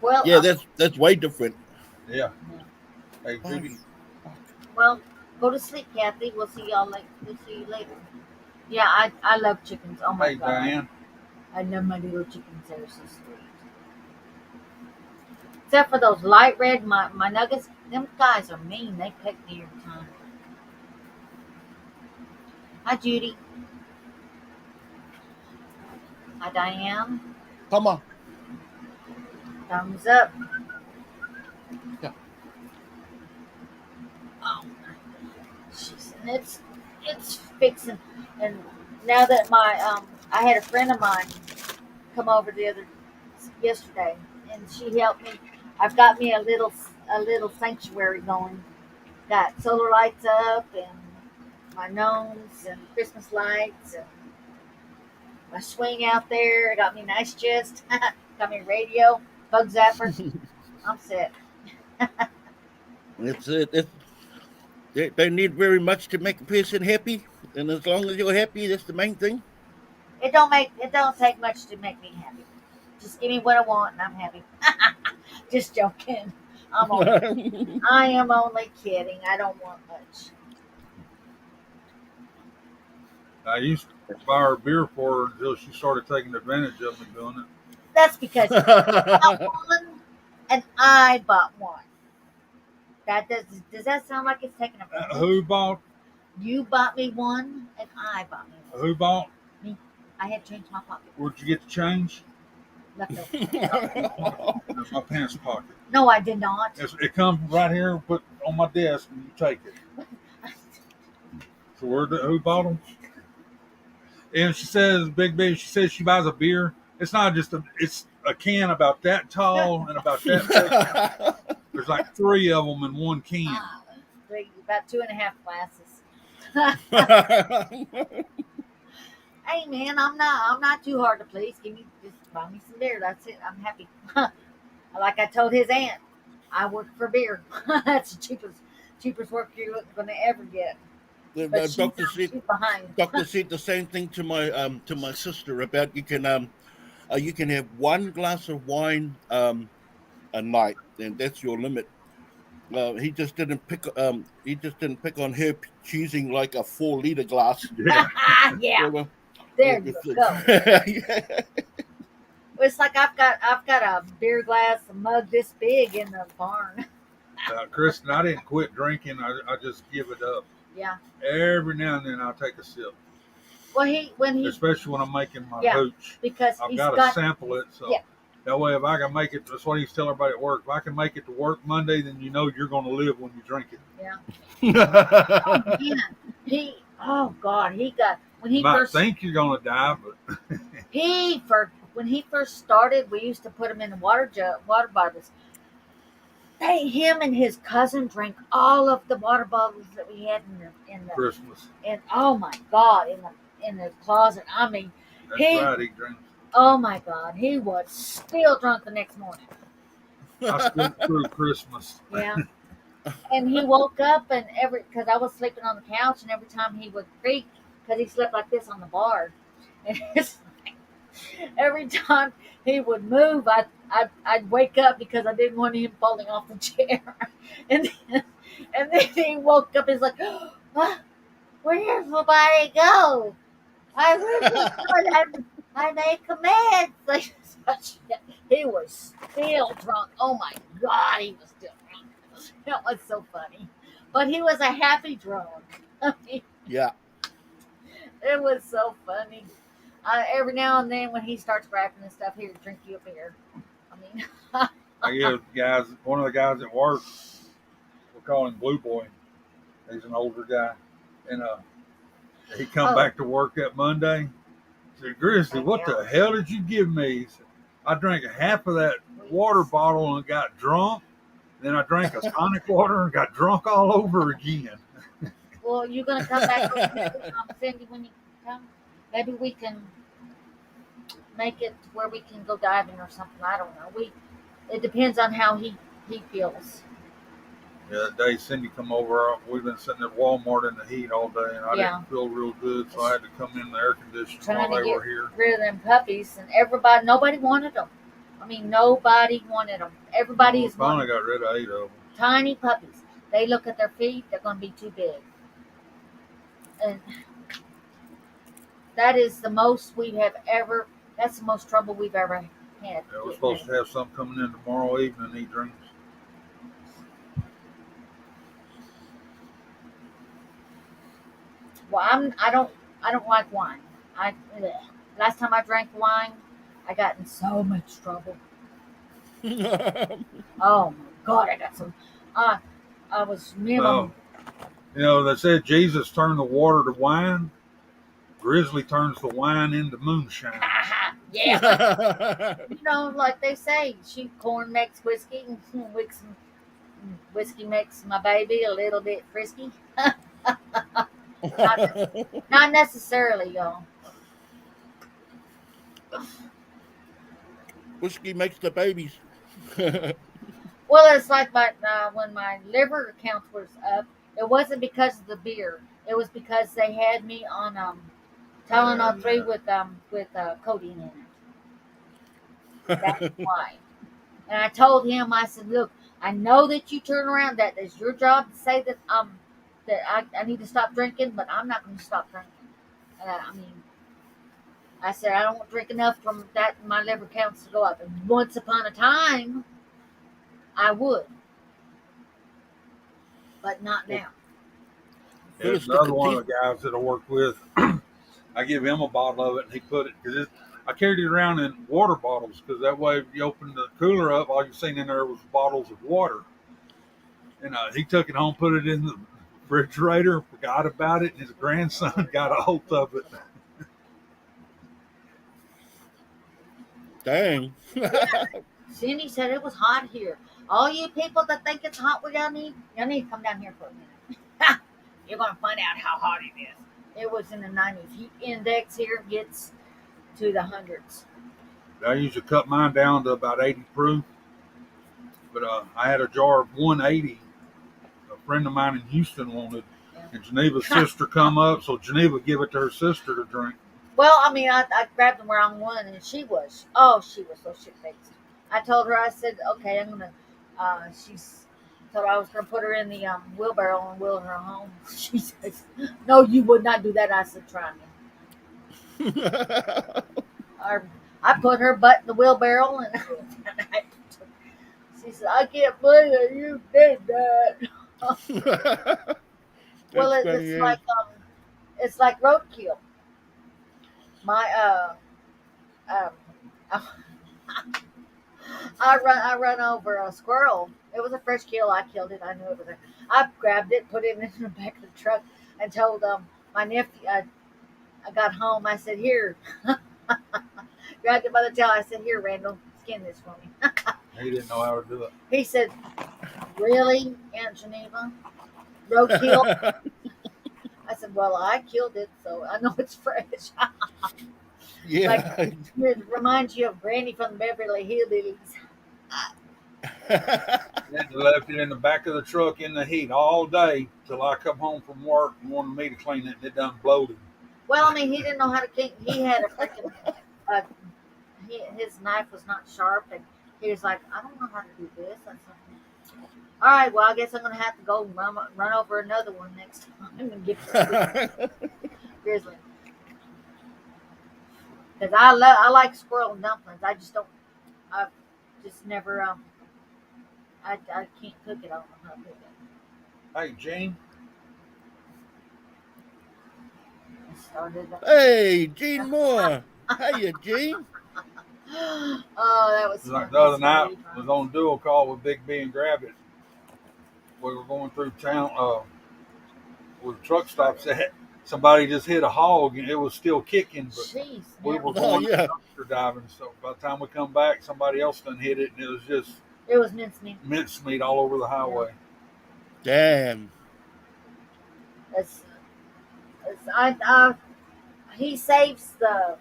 Well, Yeah, that's way different. Yeah. Hey, Oh, Judy. well, go to sleep, Kathy. We'll see y'all later. We'll see you later. Yeah, I love chickens. Oh my Hey, god, Diane. I love my little chickens. They're so sweet. Except for those light red, my nuggets. Them guys are mean. They peck me every time. Hi, Judy. Hi, Diane. come on. Thumbs up. Yeah. Oh, jeez, and it's fixing. And now that I had a friend of mine come over yesterday, and she helped me. I've got me a little sanctuary going. Got solar lights up and my gnomes and Christmas lights and my swing out there. Got me a nice chest. Got me a radio, bug zapper. I'm set. It's they don't need very much to make a person happy, and as long as you're happy, that's the main thing. It don't take much to make me happy. Just give me what I want and I'm happy. Just joking. I'm only I am only kidding. I don't want much. I used to buy her beer for her until she started taking advantage of me doing it. That's because you bought one and I bought one. That does that sound like it's taking advantage? Who bought? You bought me one and I bought me one. Who bought? Me. I had change in my pocket. Where'd you get the change? Left over. In my pants pocket. No, I did not. It comes right here, put on my desk, and you take it. So who bought them? And she says, Big B, she says she buys a beer. It's not just it's a can about that tall and about that big. There's like 3 of them in one can. About 2.5 glasses. Hey man, I'm not too hard to please. Just buy me some beer. That's it. I'm happy. Like I told his aunt, I work for beer. That's the cheapest work you're gonna ever get. The But doctor she's behind. said the same thing to my sister about you can have one glass of wine a night, and that's your limit. He just didn't pick on her choosing like a 4 liter glass. Yeah. Yeah, So, there you go. yeah. It's like I've got a beer glass, a mug this big in the barn. Kristen, I didn't quit drinking. I just give it up. Yeah. Every now and then I'll take a sip. Well, Especially when I'm making my Yeah, hooch. because I've he's got to got sample it. So Yeah. that way, if I can make it, that's what he's telling everybody at work. If I can make it to work Monday, then you know you're going to live when you drink it. yeah. Man, oh God, he got when he You might first think you're going to die, but when he first started, we used to put him in the water bottles. Him and his cousin drank all of the water bottles that we had in the Christmas. and oh my God, in the closet. I mean, That's He- right, he drinks. oh my God, he was still drunk the next morning. I slept through Christmas. Yeah. And he woke up and because I was sleeping on the couch, and every time he would creak, because he slept like this on the bar, and it's like, every time he would move, I'd wake up because I didn't want him falling off the chair, and then he woke up. He's like, "Ah, where's everybody go? I make commands." Like, he was still drunk. Oh my God, he was still drunk. That was so funny. But he was a happy drunk. I mean, Yeah. it was so funny. Every now and then when he starts rapping and stuff, he'll drink you a beer. I mean, I give one of the guys at work, we'll call him Blue Boy. He's an older guy, and he come back to work that Monday. He said, Grizzly, what the hell did you give me? He said, I drank half of that water bottle and got drunk. Then I drank a tonic water and got drunk all over again. well, you're gonna come back with me, Cindy, when you come. Maybe we can make it to where we can go diving or something. I don't know. It depends on how he feels. Yeah, that day Cindy come over, we've been sitting at Walmart in the heat all day, and I didn't feel real good, so I had to come in the air conditioning while they were here. Rid of them puppies, and nobody wanted them. I mean, nobody wanted them. Everybody finally got rid of 8 of them. Tiny puppies. They look at their feet; they're going to be too big, and that is the most we have ever. That's the most trouble we've ever had. Yeah, we're supposed to have some coming in tomorrow evening. He drinks. Well, I don't like wine. Last time I drank wine, I got in so much trouble. Oh my God, I got some. I was Well, they said Jesus turned the water to wine. Grizzly turns the wine into moonshine. Yeah. Like they say, sheep corn makes whiskey, and whiskey makes my baby a little bit frisky. Not necessarily, y'all. Whiskey makes the babies. Well, it's like when my liver count was up, it wasn't because of the beer. It was because they had me on Tylenol 3 with codeine in it. That's why. And I told him, I said, look, I know that you turn around. That is your job to say that I need to stop drinking, but I'm not going to stop drinking. I said I don't drink enough from that my liver counts to go up. And once upon a time, I would, but not now. There's another one of the guys that I work with. I give him a bottle of it, and he put it because I carried it around in water bottles because that way, if you open the cooler up, all you seen in there was bottles of water. And he took it home, put it in the refrigerator, forgot about it, and his grandson got a hold of it. Dang. Cindy said it was hot here. All you people that think it's hot, y'all need to come down here for a minute. You're going to find out how hot it is. It was in the 90s. Heat index here gets to the hundreds. I usually cut mine down to about 80 proof. But I had a jar of 180. A friend of mine in Houston wanted. And Geneva's sister come up, so Geneva give it to her sister to drink. Well, I mean, I grabbed the wrong one, and she was so shit-faced. I told her, I said, okay, I'm going to, told her I was going to put her in the wheelbarrow and wheel her home. She says, no, you would not do that. I said, try me. I put her butt in the wheelbarrow, and she said, I can't believe that you did that. Well, it's like roadkill. My I run over a squirrel. It was a fresh kill. I killed it. I knew it was there. I grabbed it, put it in the back of the truck, and told my nephew. I got home. I said, "Here." Grabbed it by the tail. I said, "Here, Randall, skin this for me." He didn't know how to do it. He said, "Really, Aunt Geneva? Roadkill?" I said, "Well, I killed it, so I know it's fresh." Yeah. Like, it reminds you of Granny from the Beverly Hillbillies. Then left it in the back of the truck in the heat all day till I come home from work and wanted me to clean it, and it done bloated. Well, I mean, he didn't know how to clean. He had a freaking. His knife was not sharp, and he was like, "I don't know how to do this." I said, "All right, well, I guess I'm gonna have to go run over another one next time and get some grizzly." Because I like squirrel and dumplings. I just don't. I just never. I can't cook it. I don't know how to cook it. Hey, Gene. Hey, Gene Moore. Hiya, Gene. Oh, that was Like fun. the other That's night, really was fun. on dual call with Big B and Grab It. We were going through town where the truck stops at. Somebody just hit a hog and it was still kicking, but Jeez, we man. were Oh going yeah, dumpster diving. So by the time we come back, somebody else done hit it, and it was just It was mincemeat. mincemeat all over the highway. damn. It's, he saves the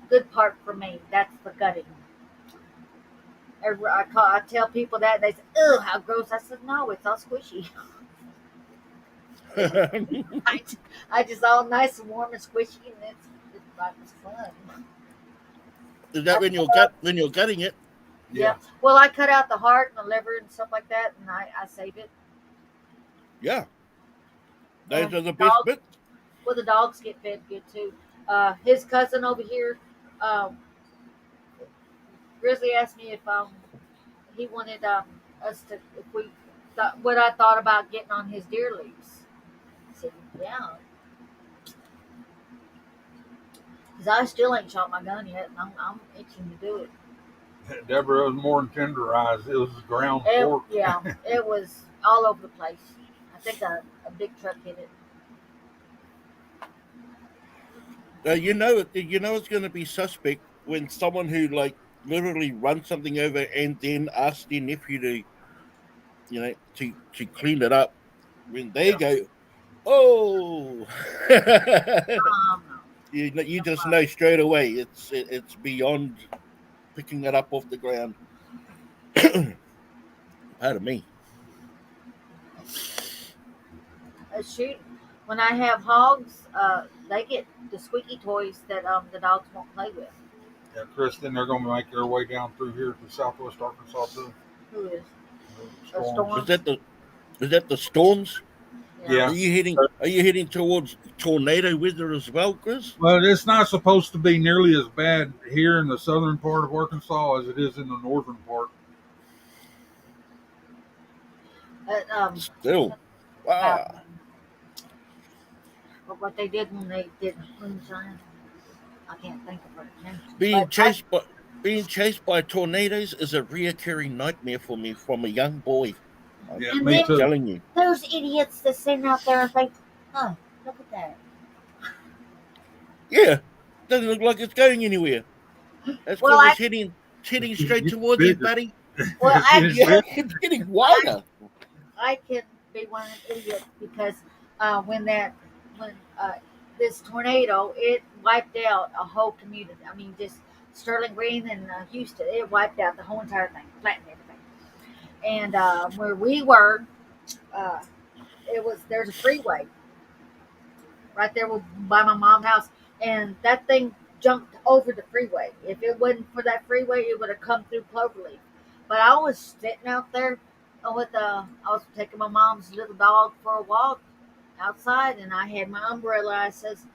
good part for me. That's the gutting. I tell people that they say, "Ew, how gross!" I said, "No, it's all squishy. I, I just all nice and warm and squishy, and it's like it's fun." Is that when you're gutting it? Yeah. Well, I cut out the heart and the liver and stuff like that, and I save it. Yeah, those And are the best dogs, bits. well, the dogs get fed good too. His cousin over here, um, Grizzly asked me if he wanted us to if we thought what I thought about getting on his deer leaves. I said, yeah, because I still ain't shot my gun yet, and I'm itching to do it. Deborah was more than tenderized. It was ground pork. Yeah, it was all over the place. I think a big truck hit it. It's going to be suspect when someone who like literally runs something over and then asks their nephew to to clean it up when they Yeah. go, oh, No, you just know straight away it's beyond picking it up off the ground. Pardon me. shoot. When I have hogs, they get the squeaky toys that the dogs won't play with. Yeah, Kristen, they're going to make their way down through here to Southwest Arkansas too. Who is? Is Storms. that the storms? Yeah. Are you heading towards tornado weather as well, Chris? Well, it's not supposed to be nearly as bad here in the southern part of Arkansas as it is in the northern part. Still. Uh, Wow. but what they did when they did moonshine, I can't think of it. Being But I, chased by being chased by tornadoes is a reoccurring nightmare for me from a young boy. Yeah, and me then too. Telling you. those idiots that sit out there and think, "Oh, look at that." Yeah. Doesn't look like it's going anywhere. That's Well, because it's heading It's straight getting towards you, bigger. buddy. well, It's getting Yeah, actually, bigger. it's getting wider. I can be one of the idiots because when when this tornado it wiped out a whole community. I mean, just Sterling Green and Houston, it wiped out the whole entire thing, flattened everything. And where we were, uh, there's a freeway right there by my mom's house, and that thing jumped over the freeway. If it wasn't for that freeway, it would have come through Cloverleaf. But I was sitting out there I was taking my mom's little dog for a walk outside, and I had my umbrella. I says,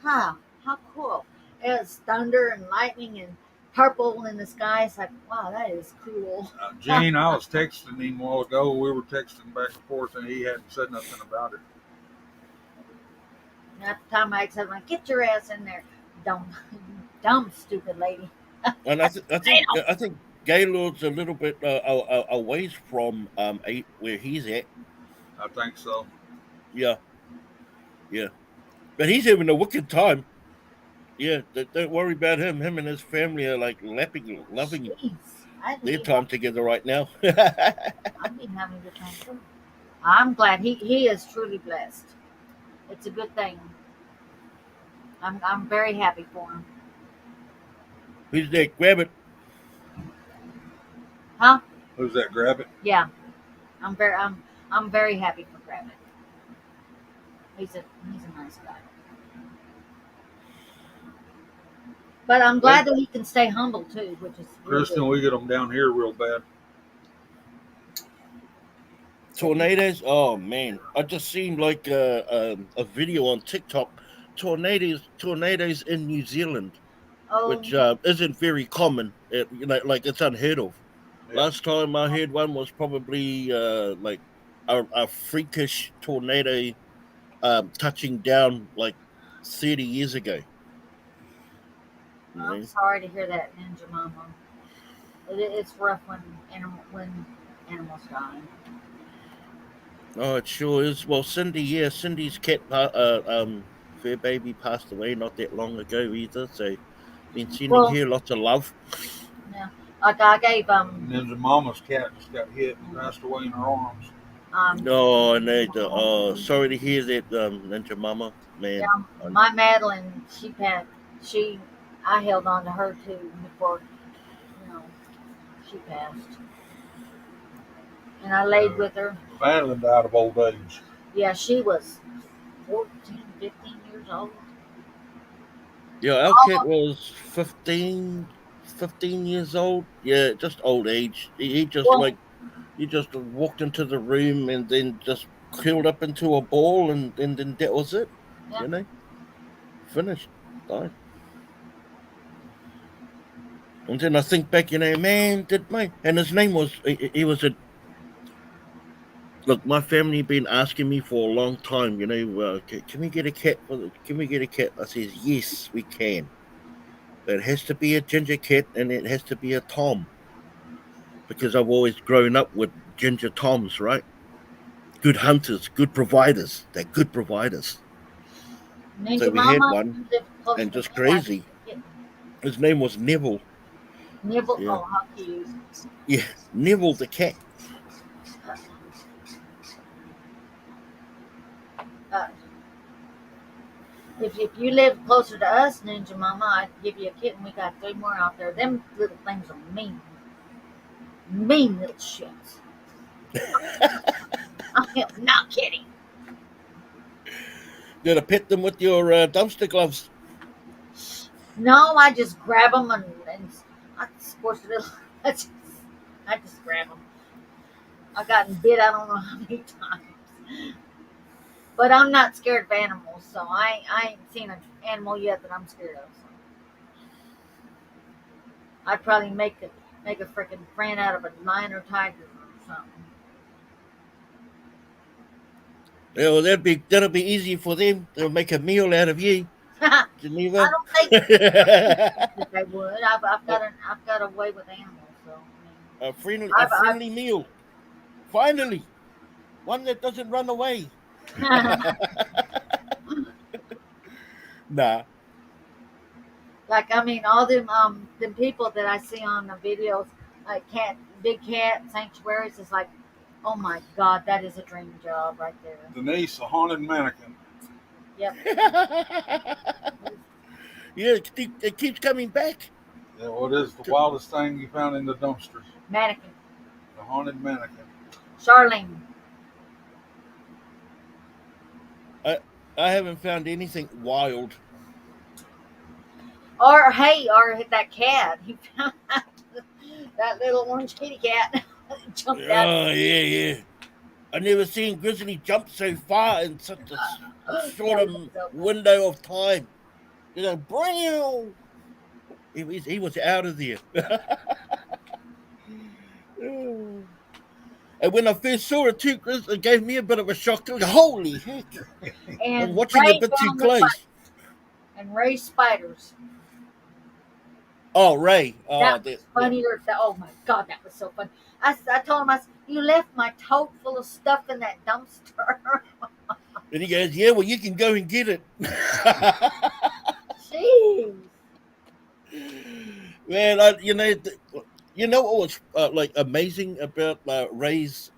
"Huh, how cool!" It was thunder and lightning and purple in the sky. It's like, wow, that is cool. Gene, I was texting him a while ago. We were texting back and forth, and he hadn't said nothing about it. And at the time, my ex husband, "Get your ass in there, dumb, dumb, stupid lady." And That's a tornado. I think Gaylord's a little bit a ways from where he's at. I think so. Yeah, yeah. But he's having a wicked time. Yeah, don't worry about him. Him and his family are like loving Jeez, their time together right now. I've been having a good time too. I'm glad he is truly blessed. It's a good thing. I'm very happy for him. Who's that? Grab it. Huh? Who's that? Grab it. Yeah. I'm very happy for Rabbit. He's a nice guy. But I'm glad that he can stay humble too, which is really Kristen, good. we get them down here real bad. Tornadoes. Oh man, I just seen like a video on TikTok. Tornadoes in New Zealand, Oh, which isn't very common. Like it's unheard of. Yeah. Last time I heard one was probably like a freakish tornado touching down like 30 years ago. You I'm know? sorry to hear that, Ninja Mama. It's rough when animals die. Oh, it sure is. Well, Cindy's cat, fur baby passed away not that long ago either. So, been sending Well, her lots of love. yeah, like I gave Ninja Mama's cat just got hit and passed away in her arms. Oh, no, sorry to hear that, Ninja Mama, yeah, man. my Madeline, she passed. She, I held on to her too before you know she passed, and I laid with her. Madeline died of old age. Yeah, she was 14, 15 years old. Yeah, our cat was 15 years old. Yeah, just old age. He just Well, like he just walked into the room and then just curled up into a ball, and then that was it. yeah. You know, finished, died. And then I think back, man, did my and his name was he was a look. My family been asking me for a long time. Can we get a cat? Can we get a cat? I says yes, we can. But it has to be a ginger cat and it has to be a tom because I've always grown up with ginger toms, right? Good hunters, good providers. They're good providers. So Ninja we had Mama, one you live close and to me. just I crazy. get His name was Neville. nibble. Yeah, Oh, how cute. yeah, Neville the cat. Uh, if you live closer to us, Ninja Mama, I'd give you a kitten. We got three more out there. Them little things are mean, mean little shits. I am not kidding. Gotta pet them with your dumpster gloves. No, I just grab them and I squish a little. I just grab them. I gotten bit. I don't know how many times. But I'm not scared of animals, so I ain't seen an animal yet that I'm scared of. So. I'd probably make a freaking friend out of a lion or tiger or something. Yeah, well, that'll be easy for them. They'll make a meal out of you, I Geneva. don't think that they would. I've got a way with animals, so A I've friendly meal. Finally, one that doesn't run away. Nah. like all them people that I see on the videos, like big cat sanctuaries, is like, oh my god, that is a dream job right there. Denise, a haunted mannequin. Yep. Yeah, it keeps coming back. Yeah, what is the wildest thing you found in the dumpsters? Mannequin. The haunted mannequin. Charlene. I haven't found anything wild. Or hey, or that cat. He found that little orange kitty cat jumped out. Oh yeah. I never seen Grizzly jump so far in such a short That was so funny. window of time. You know, brow. He was out of there. And when I first saw it too, it gave me a bit of a shock. Like, holy heck! I'm And watching a Ray bit too found the close. and Ray spiders. Oh, Ray. That was funnier. Oh my god, that was so funny. I told him, you left my tote full of stuff in that dumpster. And he goes, "Yeah, well, you can go and get it." Jeez. Man, you know what was like amazing about Ray's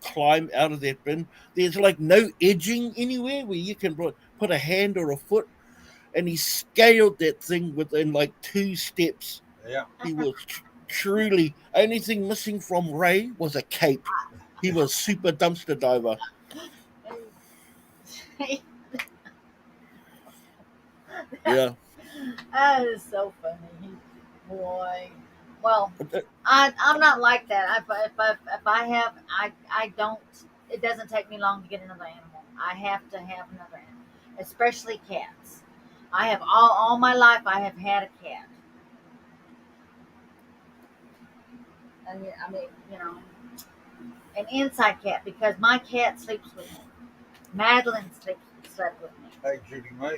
climb out of that bin? There's like no edging anywhere where you can put a hand or a foot, and he scaled that thing within like 2 steps. Yeah. He was truly only thing missing from Ray was a cape. He was super dumpster diver. Yeah. That is so funny, boy. Well, I'm not like that. If I have I don't. It doesn't take me long to get another animal. I have to have another animal, especially cats. I have all my life. I have had a cat. I mean, an inside cat because my cat sleeps with me. Madeline slept with me. Hey, Judy May.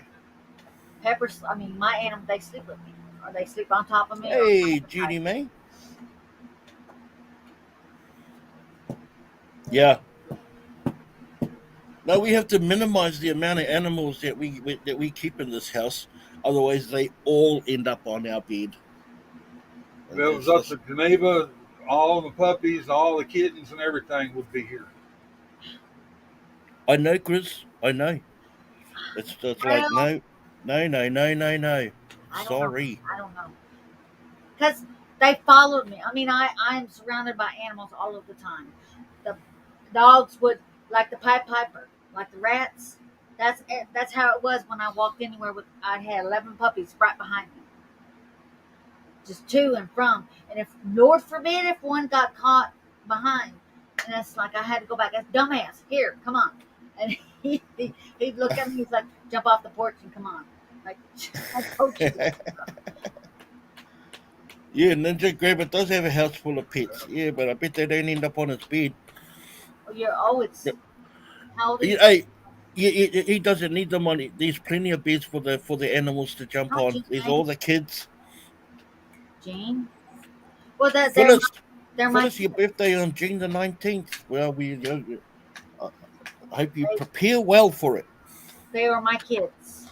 Peppers. I mean, my animal they sleep with me. or they sleep on top of me. Hey, Judy May. Yeah. No, we have to minimize the amount of animals that we keep in this house. Otherwise, they all end up on our bed. If it was up to Geneva, all the puppies, all the kittens, and everything would be here. I know, Chris. I know. It's just like Well, no. I don't know. Sorry. I don't know. Because they followed me. I mean, I'm surrounded by animals all of the time. The dogs would, like the Pied Piper, like the rats. That's how it was when I walked anywhere. I had 11 puppies right behind me, just to and from. And if Lord forbid if one got caught behind, and it's like I had to go back. That's dumbass. Here, come on. And he'd look at me. He's like, jump off the porch and come on. Like I told you. Yeah, Ninja Grabber does have a house full of pets. Yeah, but I bet they don't end up on his bed. It's Yep. how old is Hey, he doesn't need them on. There's plenty of beds for the animals to jump how on. There's all the kids. Jane? Well, Phyllis, they're my Phyllis, your kids. birthday on June the 19th. Well, I hope you prepare well for it. They were my kids.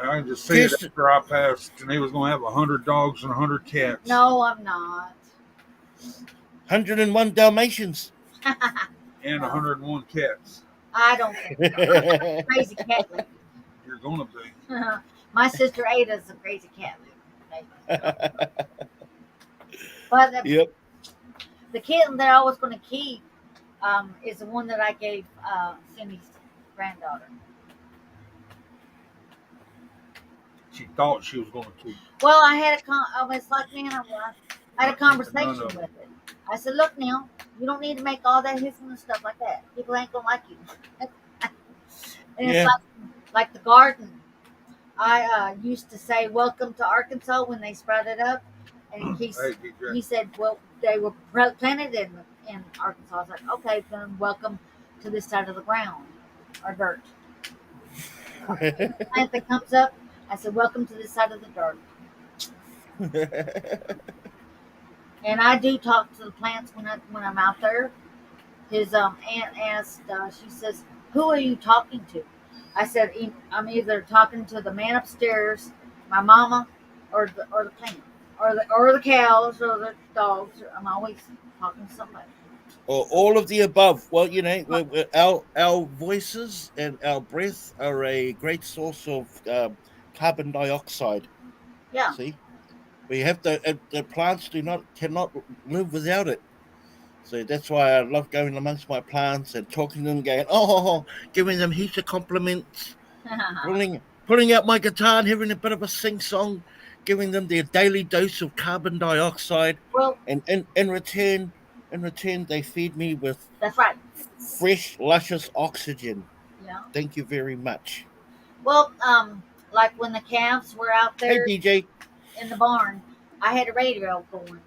I can just see it after I passed, and he was going to have 100 dogs and 100 cats. No, I'm not. 101 Dalmatians. And 101 cats. I don't think so. Crazy cat lady. You're going to be. My sister Ada's a crazy cat lady. But Yep. the kitten that I was going to keep is the one that I gave Cindy's granddaughter. She thought she was going to keep. Well, I had it's like, man, I had a conversation No. with it. I said, look now, you don't need to make all that hissing and stuff like that. People ain't going to like you. And Yeah. it's like the garden. I used to say, welcome to Arkansas when they sprouted up. And he said, well, they were planted in Arkansas. I was like, okay, then welcome to this side of the ground or dirt. Plant that comes up, I said, welcome to this side of the dirt. And I do talk to the plants when I'm out there. His aunt asked, she says, who are you talking to? I said, I'm either talking to the man upstairs, my mama, or the plant, or the cows, or the dogs. I'm always talking to somebody. Or all of the above. Well, our voices and our breath are a great source of carbon dioxide. Yeah. See, we have to. The plants cannot live without it. So that's why I love going amongst my plants and talking to them, going, giving them heaps of compliments, pulling out my guitar and having a bit of a sing song, giving them their daily dose of carbon dioxide. Well, and in return, they feed me with that's right. fresh, luscious oxygen. Yeah. Thank you very much. Well, like when the calves were out there Hey, DJ. in the barn, I had a radio going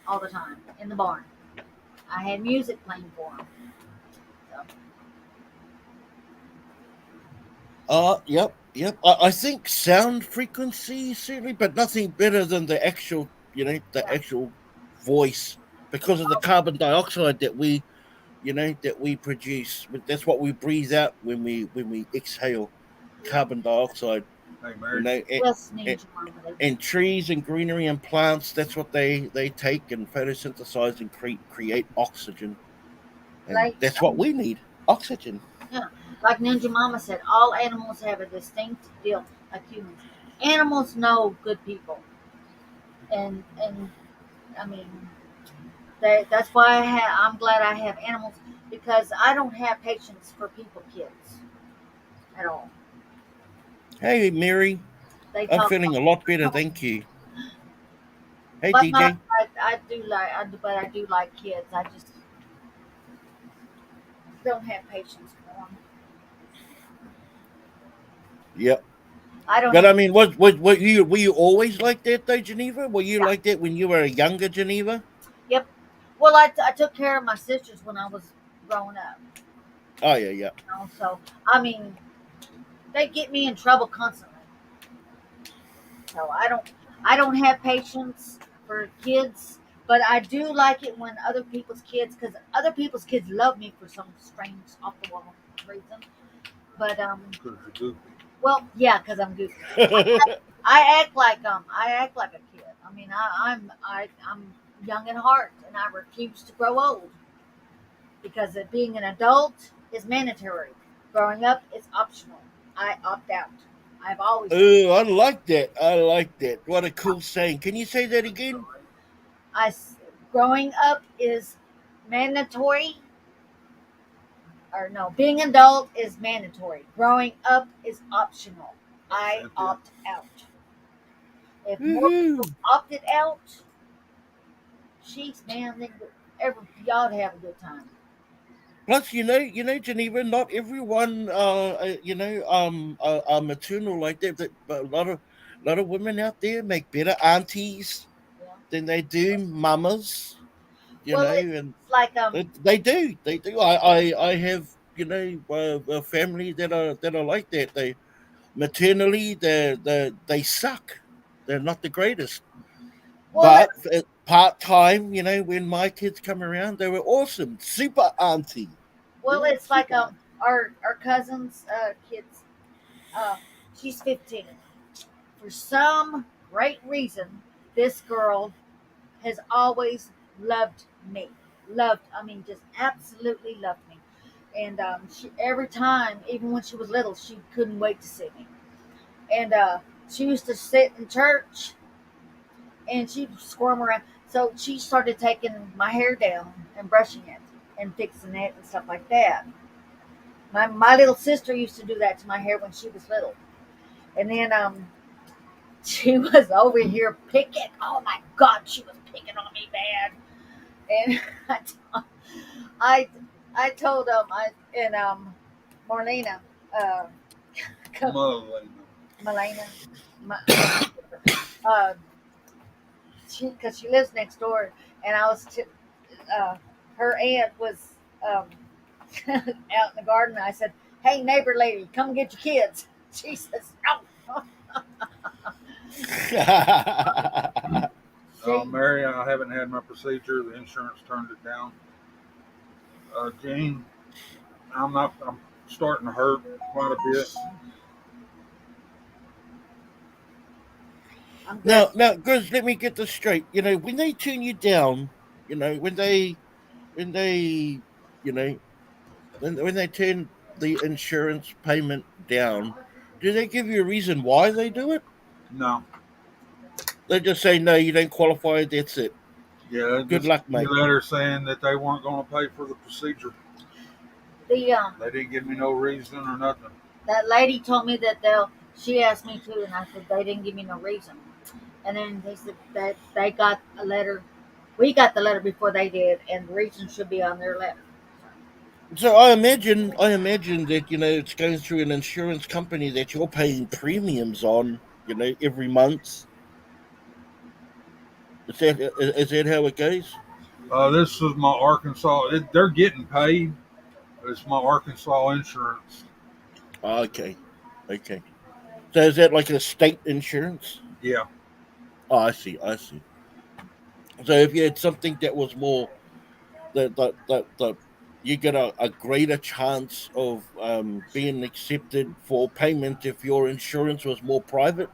all the time in the barn. I had music playing for them. Yep. I think sound frequency certainly, but nothing better than the actual, actual voice, because of the carbon dioxide that we produce. That's what we breathe out when we exhale carbon dioxide. Hey, Mary. And trees and greenery and plants, that's what they take and photosynthesize and create oxygen. And that's what we need, oxygen. Yeah. Like Ninja Mama said, all animals have a distinct deal like humans. Animals know good people. And I mean, that's why I'm glad I have animals, because I don't have patience for people kids at all. Hey, Mary. I'm feeling a lot better, thank you. Hey, but DJ. I do like kids. I just don't have patience for them. Yep. I don't. But I mean, were you always like that though, Geneva? Were you like that when you were a younger Geneva? Yep. Well, I took care of my sisters when I was growing up. Oh yeah. So I mean, they get me in trouble constantly. So I don't have patience for kids, but I do like it when other people's kids, because other people's kids love me for some strange off the wall reason. But Because you're goofy. well, yeah, because I'm goofy. I act like a kid. I mean, I'm young at heart, and I refuse to grow old because being an adult is mandatory. Growing up is optional. I opt out. I've always done. Oh, I like that. I like that. What a cool saying. Can you say that again? I growing up is mandatory, or no, being adult is mandatory. Growing up is optional. I Cynthia. opt out. If more Woohoo. people opted out, jeez, man, y'all'd have a good time. Plus, Geneva, not everyone, are maternal like that. But a lot of women out there make better aunties Yeah. than they do mamas. Well, it's And like they do. I have a family that are like that. They maternally they suck. They're not the greatest. well, But part time, when my kids come around, they were awesome, super auntie. it's like Super auntie. our cousin's kids. Uh, she's 15. For some great reason, this girl has always loved me. Loved, I mean, just absolutely loved me. And she every time, even when she was little, she couldn't wait to see me. And she used to sit in church and she'd squirm around. So she started taking my hair down and brushing it and fixing it and stuff like that. My little sister used to do that to my hair when she was little. And then she was over here picking. Oh my God, she was picking on me bad. And I, I told and Marlena, uh, Motherly. Marlena, uh, because she lives next door, and uh, her aunt was out in the garden. I said, "Hey, neighbor lady, come get your kids." She says, "No." She, Mary, I haven't had my procedure. The insurance turned it down. Jane, I'm not. I'm starting to hurt quite a bit. I'm good. Now, girls, let me get this straight. When they turn you down, when they, you know, when they turn the insurance payment down, do they give you a reason why they do it? No. They just say no, you don't qualify. That's it. Yeah, they Good just luck, sent me mate. a letter saying that they weren't going to pay for the procedure. The They didn't give me no reason or nothing. that lady told me that they'll. She asked me to, and I said they didn't give me no reason. And then they said that they got a letter. We got the letter before they did, and the reason should be on their letter. So I imagine that it's going through an insurance company that you're paying premiums on, every month. Is that how it goes? This is my Arkansas. They're getting paid, but it's my Arkansas insurance. Oh, okay. So is that like a state insurance? Yeah. Oh, I see. So if you had something that was more that you get a greater chance of being accepted for payment if your insurance was more private.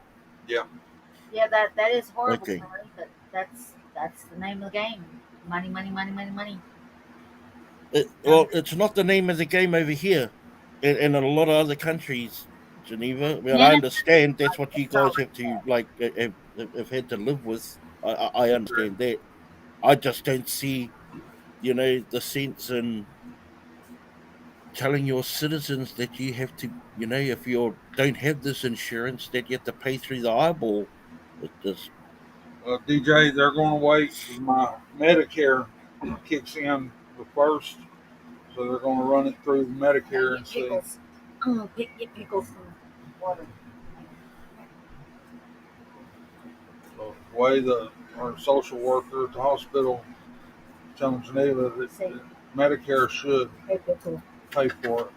Yeah. Yeah, that is horrible, Okay. Murray, but that's the name of the game. Money, money, money, money, money. Well, it's not the name of the game over here, in a lot of other countries, Geneva. I mean, I Man, understand that's what you solid. guys have to like have had to live with. I understand that. I just don't see, the sense in telling your citizens that you have to, if you don't have this insurance, that you have to pay through the eyeball. It just DJ, they're going to wait because my Medicare kicks in the first, so they're going to run it through Now Medicare and get see. pickles. I'm gonna get pickles from water. So the way our social worker at the hospital telling Geneva that See, Medicare should hey pickle. pay for it.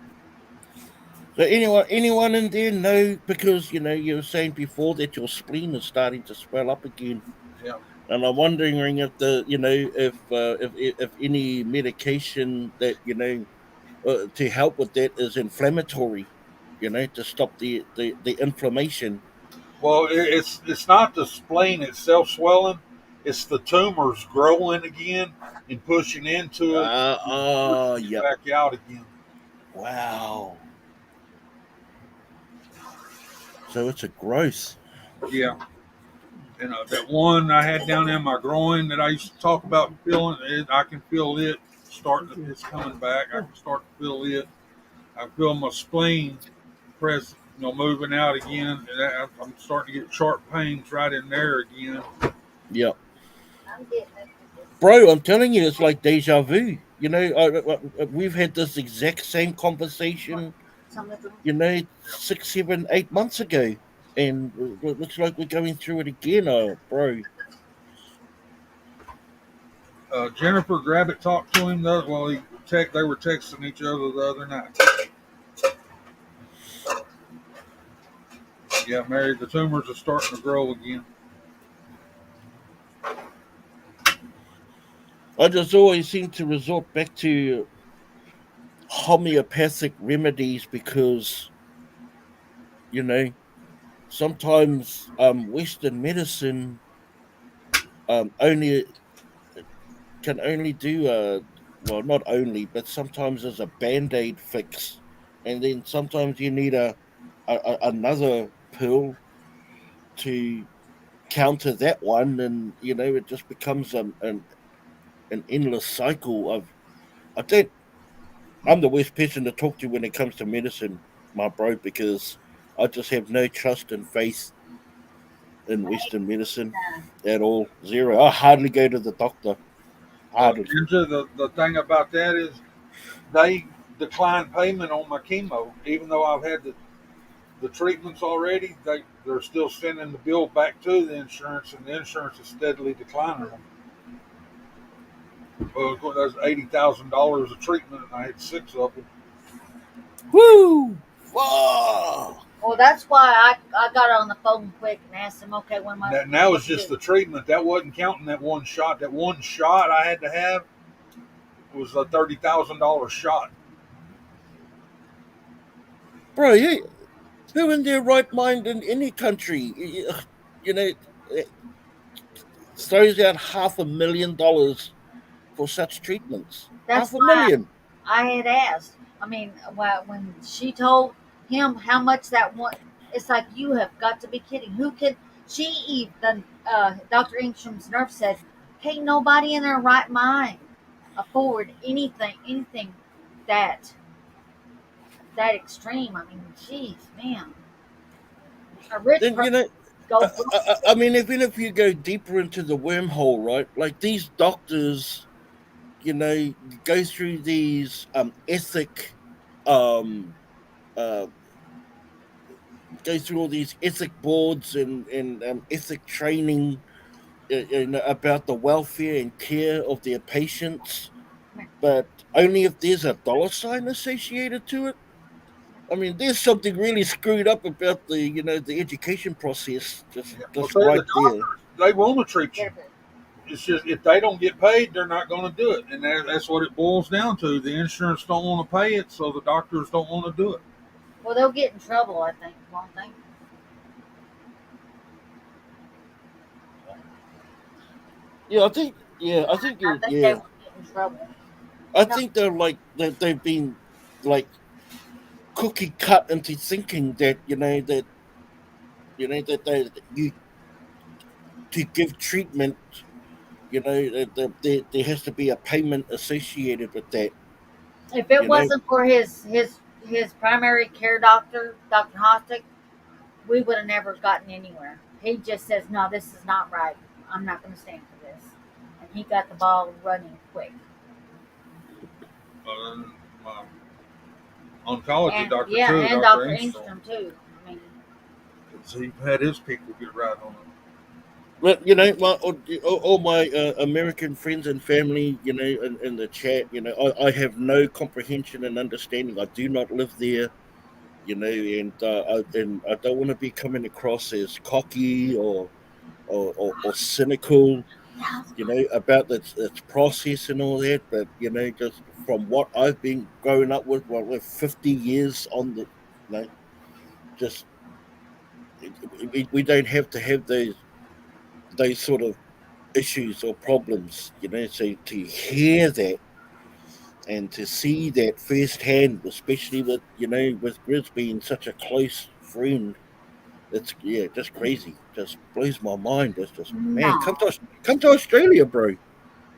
So anyone in there know, because you were saying before that your spleen is starting to swell up again, Yeah. and I'm wondering if if any medication that to help with that is inflammatory, to stop the inflammation. Well, it's not the spleen itself swelling; it's the tumors growing again and pushing into it, and Oh, pushing it yep. back out again. Wow. So it's a growth. Yeah. And that one I had down in my groin that I used to talk about feeling, I can feel it starting. It's coming back. I can start to feel it. I feel my spleen press, moving out again. And I'm starting to get sharp pains right in there again. Yep. I'm getting it. Bro, I'm telling you, it's like deja vu. We've had this exact same conversation, Something. 6, 7, 8 months ago, and it looks like we're going through it again. Oh, bro. Jennifer Grabbit talked to him. Well, they were texting each other the other night. Yeah, Mary, the tumors are starting to grow again. I just always seem to resort back to homeopathic remedies because, you know, sometimes Western medicine only can only do well, not only, but sometimes as a band-aid fix, and then sometimes you need another pill to counter that one, and it just becomes an endless cycle of. I don't. I'm the worst person to talk to when it comes to medicine, my bro, because I just have no trust and faith in Western medicine at all. Zero. I hardly go to the doctor. Hardly. Ginger, the thing about that is they decline payment on my chemo, even though I've had the treatments already. They're still sending the bill back to the insurance, and the insurance is steadily declining them. Well, that's $80,000 of treatment, and I had 6 of them. Woo! Whoa! Well, that's why I got on the phone quick and asked him, okay, when my Now it's just the treatment. That wasn't counting that one shot. That one shot I had to have was a $30,000 shot. Bro, who in their right mind in any country, you know, eh, throws out $500,000 for such treatments? that's Half a why million. I had asked. I mean, when she told him how much that one, it's like you have got to be kidding. Who can? She even Dr. Ingram's nurse said, "Can't nobody in their right mind afford anything that that extreme." I mean, jeez, man, a rich Then person go. I mean, even if you go deeper into the wormhole, right? Like these doctors, go through these ethic, um, uh, go through all these ethic boards and ethic training, about the welfare and care of their patients, but only if there's a dollar sign associated to it. I mean, there's something really screwed up about the education process, just Yeah. Well, just say the right there. doctors, they want to treat you. It's just if they don't get paid, they're not going to do it, and that's what it boils down to. The insurance don't want to pay it, so the doctors don't want to do it. Well, they'll get in trouble, I think, won't they? Yeah, I think. Yeah, I think I you're. think they Yeah, will get in trouble. I No, think they're like they've been like cookie cut into thinking that that you to give treatment. There has to be a payment associated with that. if it You know, wasn't for his primary care doctor, Dr. Hostick, we would have never gotten anywhere. He just says, "No, this is not right. I'm not going to stand for this," and he got the ball running quick. My oncology And doctor yeah, too, and Dr. Dr. Engstrom. Engstrom too. I mean, He had his people get right on it. but all my American friends and family, in the chat, I have no comprehension and understanding. I do not live there. and I don't want to be coming across as cocky or cynical, about its process and all that. But just from what I've been growing up with, well, we're 50 years on the, just we don't have to have those sort of issues or problems. So to hear that and to see that firsthand, especially with Grizz being such a close friend, it's just crazy. Just blows my mind. It's just, man, No. come to Australia, bro.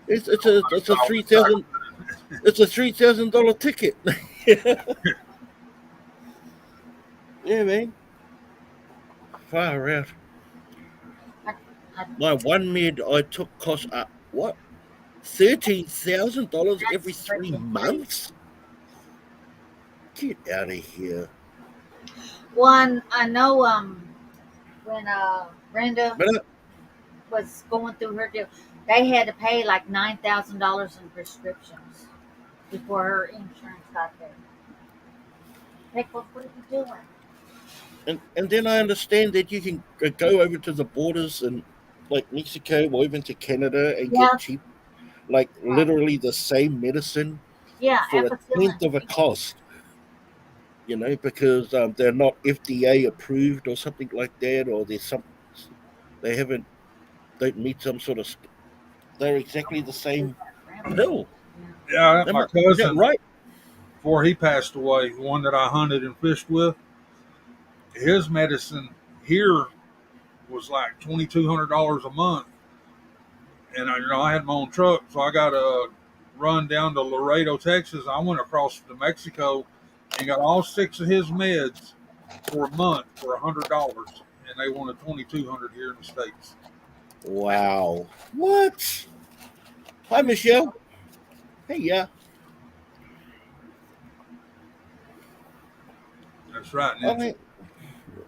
It's a $3,000 ticket. Yeah, man. Far out. I, I, My one med I took cost what $13,000 every that's 3 months. Get out of here. one. I know. When Brenda But was going through her deal, they had to pay like $9,000 in prescriptions before her insurance got there. Like, what are you doing? and then I understand that you can go over to the borders and like Mexico or even to Canada and Yeah, get cheap, like literally the same medicine yeah, for a ampicillin. tenth of a cost. Because they're not FDA approved or something like that, or they haven't don't meet some sort of. They're exactly the same pill. Yeah, my Is that cousin, right? before he passed away, the one that I hunted and fished with, his medicine here was like $2,200 a month, and I had my own truck, so I got a run down to Laredo, Texas. I went across to Mexico and got all 6 of his meds for a month for $100, and they wanted $2,200 here in the states. Wow. What? Hi, Michelle. Hey, yeah. That's right. I mean,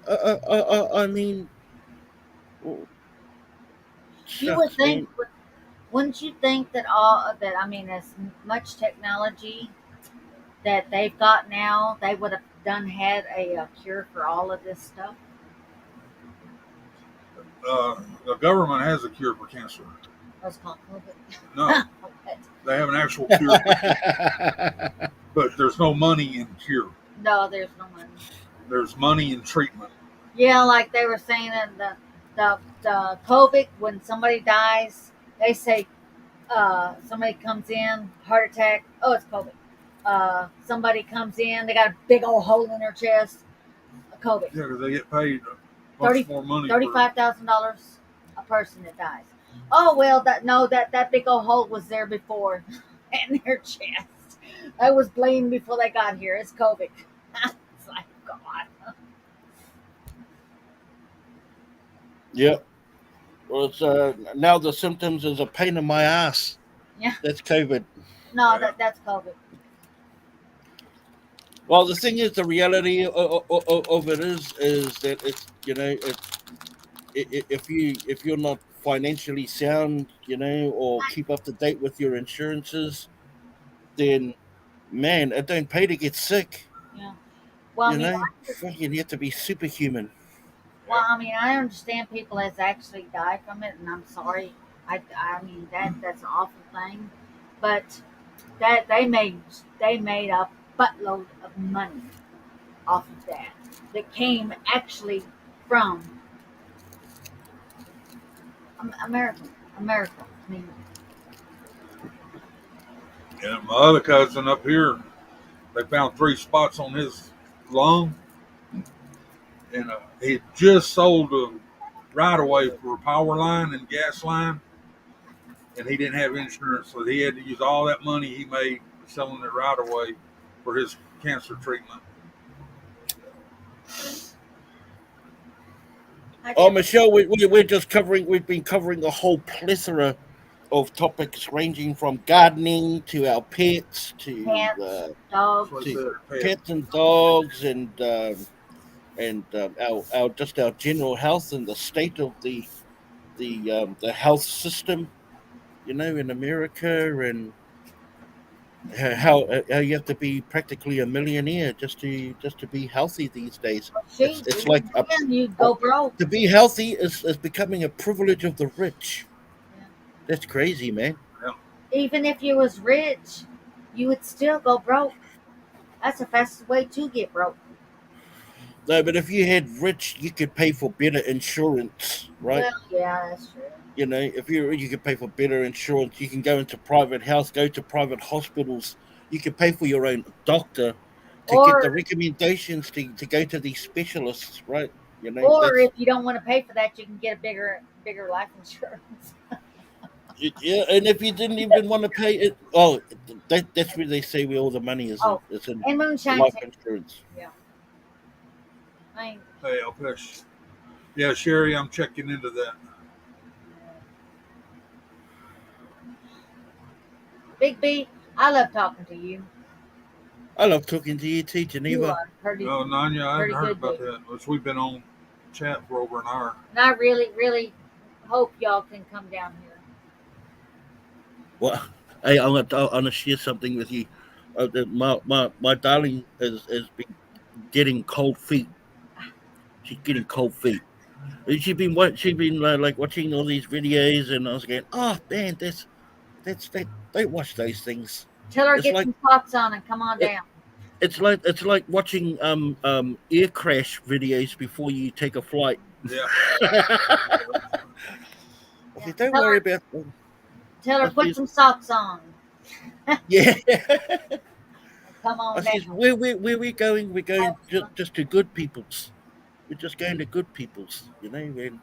I mean, You would shucks, think, man. wouldn't you think that all of that? I mean, as much technology that they've got now, they would have had a cure for all of this stuff. The government has a cure for cancer. What's called COVID. No, they have an actual cure, but there's no money in cure. No, there's no money. There's money in treatment. Yeah, like they were saying in the COVID, when somebody dies, they say somebody comes in, heart attack. Oh, it's COVID. Somebody comes in, they got a big old hole in their chest. COVID. Yeah, because they get paid much 30 more money. $35,000 a person that dies. Oh well, that big old hole was there before in their chest. That was bleeding before they got here. It's COVID. It's like God. Yep. Well, it's now the symptoms is a pain in my ass. Yeah. That's COVID. No, that's COVID. Well, the thing is, the reality of it is that it's if you're not financially sound, or keep up to date with your insurances, then man, it don't pay to get sick. Yeah. Well, I mean, Fucking you have to be superhuman. I understand people has actually died from it, and I'm sorry. I mean that's an awful thing, but that they made a buttload of money off of that came actually from America. I mean, And my other cousin up here, they found 3 spots on his lung, and he just sold a right away for a power line and gas line, and he didn't have insurance, so he had to use all that money he made selling it right away for his cancer treatment. Oh, Michelle, we're just covering. We've been covering a whole plethora of topics, ranging from gardening to our pets to cats, dogs. pets and dogs, and our general health and the state of the health system, in America, and how you have to be practically a millionaire just to be healthy these days. Shoot, It's like even then you'd a go broke. to be healthy is becoming a privilege of the rich. Yeah. That's crazy, man. Yeah. Even if you was rich, you would still go broke. That's the fastest way to get broke. No, but if you had rich, you could pay for better insurance, right? Well, yeah, that's true. You know, if you're rich, you can pay for better insurance. You can go into private health, go to private hospitals. You can pay for your own doctor to get the Or recommendations to go to these specialists, right? You know, or that's if you don't want to pay for that, you can get a bigger life insurance. it, yeah. And if you didn't even want to pay it, oh, that's where they say where all the money is in. Oh, It's in and moonshine life too. insurance. Yeah. I mean, Hey, I'll push. Yeah, Sherry, I'm checking into that. Big B, I love talking to you. I love talking to you too, You Geneva. are pretty Oh, Nanya, I hadn't pretty heard good about dude. that. Which we've been on chat for over an hour. And I really hope y'all can come down here. Well, hey, I'm gonna share something with you. My darling has been getting cold feet. She's getting cold feet. And she's been like watching all these videos, and I was going, oh man, that's that. Don't watch those things. Tell her It's get like some socks on and come on it, down. it's like watching air crash videos before you take a flight. Yeah. I Yeah. said, don't worry about them. Tell her I put says, some socks on yeah. and come I on says, down. where we going? We're going Excellent. just to good people's. We're just going to good people's, you know. And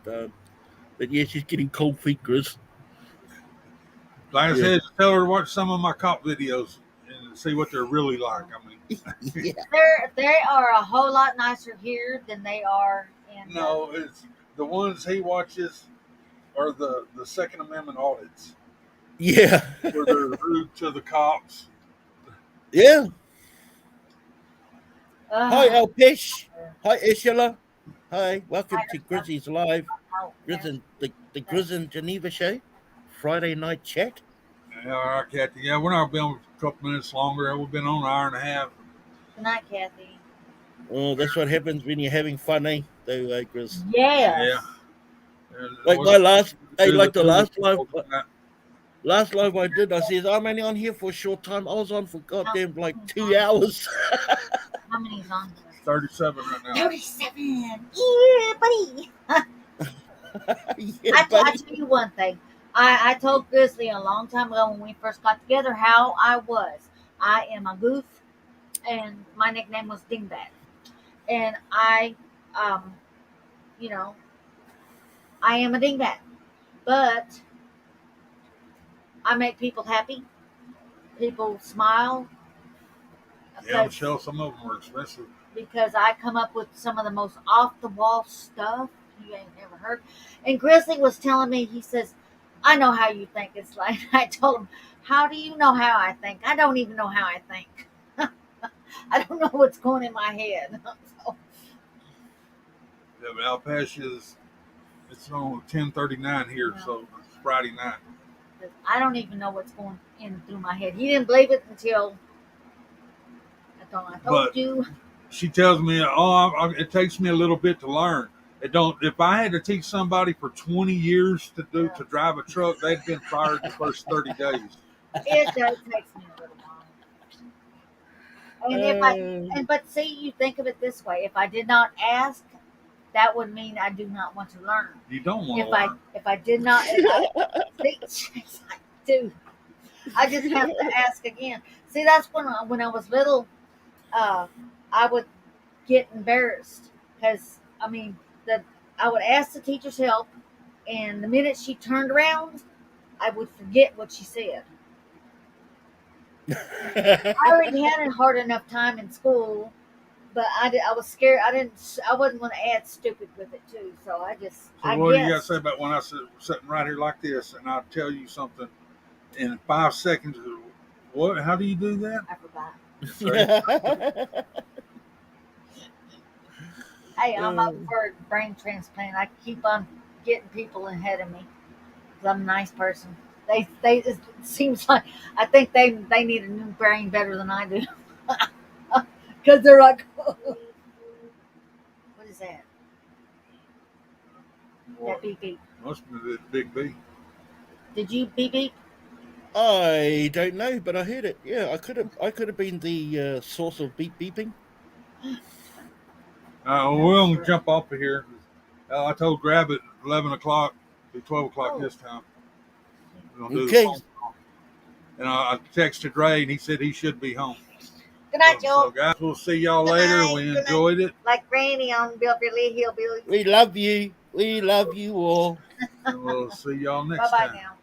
but yeah, she's getting cold feet, Grizz. Like I Yeah, said, just tell her to watch some of my cop videos and see what they're really like. I mean, yeah. They are a whole lot nicer here than they are in. no, it's the ones he watches are the Second Amendment audits Yeah. where they're rude to the cops. Yeah. Hi, uh, Alpish. Hi, Ishila. Hi, I welcome to don't Grizzy's Live. know. The Grizz and Geneva show. Friday night chat. Yeah, all right, Kathy. Yeah, we're not been on a couple minutes longer. We've been on an hour and a half. Good night, Kathy. Oh, that's what happens when you're having fun, eh? Though, Grizz. Yes. Yeah. And Like my what last, hey, do like the the last live, that. last live I did, I said I'm only on here for a short time. I was on for How, goddamn like 2 hours. how many's on here? 37 right now. 37. Yeah, buddy. Yeah, I buddy. tell you one thing. I told Grizzly a long time ago when we first got together how I was. I am a goof, and my nickname was Dingbat. And um, you know, I am a dingbat. But I make people happy. People smile Yeah, because Michelle, some of them are expensive. I come up with some of the most off the wall stuff you ain't never heard. And Grizzly was telling me, he says, I know how you think. It's like, I told him, how do you know how I think? I don't even know how I think. I don't know what's going in my head. So, Yeah, but Alpacia's, it's on 10:39 here, yeah, so it's Friday night. I don't even know what's going in through my head. He didn't believe it until I told But you. she tells me, it takes me a little bit to learn. It don't. If I had to teach somebody for 20 years Yeah, to drive a truck, they'd been fired the first 30 days. it does takes me a little while. And if I Uh, and but see, you think of it this way: if I did not ask, that would mean I do not want to learn. You don't want If to I learn. if I did not, if I see, dude, I just have to ask again. See, that's when I was little, uh, I would get embarrassed because I mean the I would ask the teacher's help, and the minute she turned around, I would forget what she said. I already had a hard enough time in school, but I was scared. I wasn't going to add stupid with it too. So So I what do you got to say guessed. about when I sit sitting right here like this, and I tell you something in 5 seconds? What? How do you do that? I forgot. You say, Hey, I'm up for a brain transplant. I keep on getting people ahead of me 'cause I'm a nice person. They it seems like I think they need a new brain better than I do. Because they're like, what is that? What? That beep beep. Must be the big B. Did you beep beep? I don't know, but I heard it. Yeah, I could have been the source of beeping. We'll jump off of here. I told Grab at 11 o'clock, be 12 o'clock Oh. this time. We're gonna do the Okay. phone call. And I texted Ray, and he said he should be home. Good night, So, Joel. guys, we'll see y'all Good later. night, We good night. enjoyed it. Like Granny on Beverly Hillbillies. We love you. We love you all. And we'll see y'all next Bye bye time. now.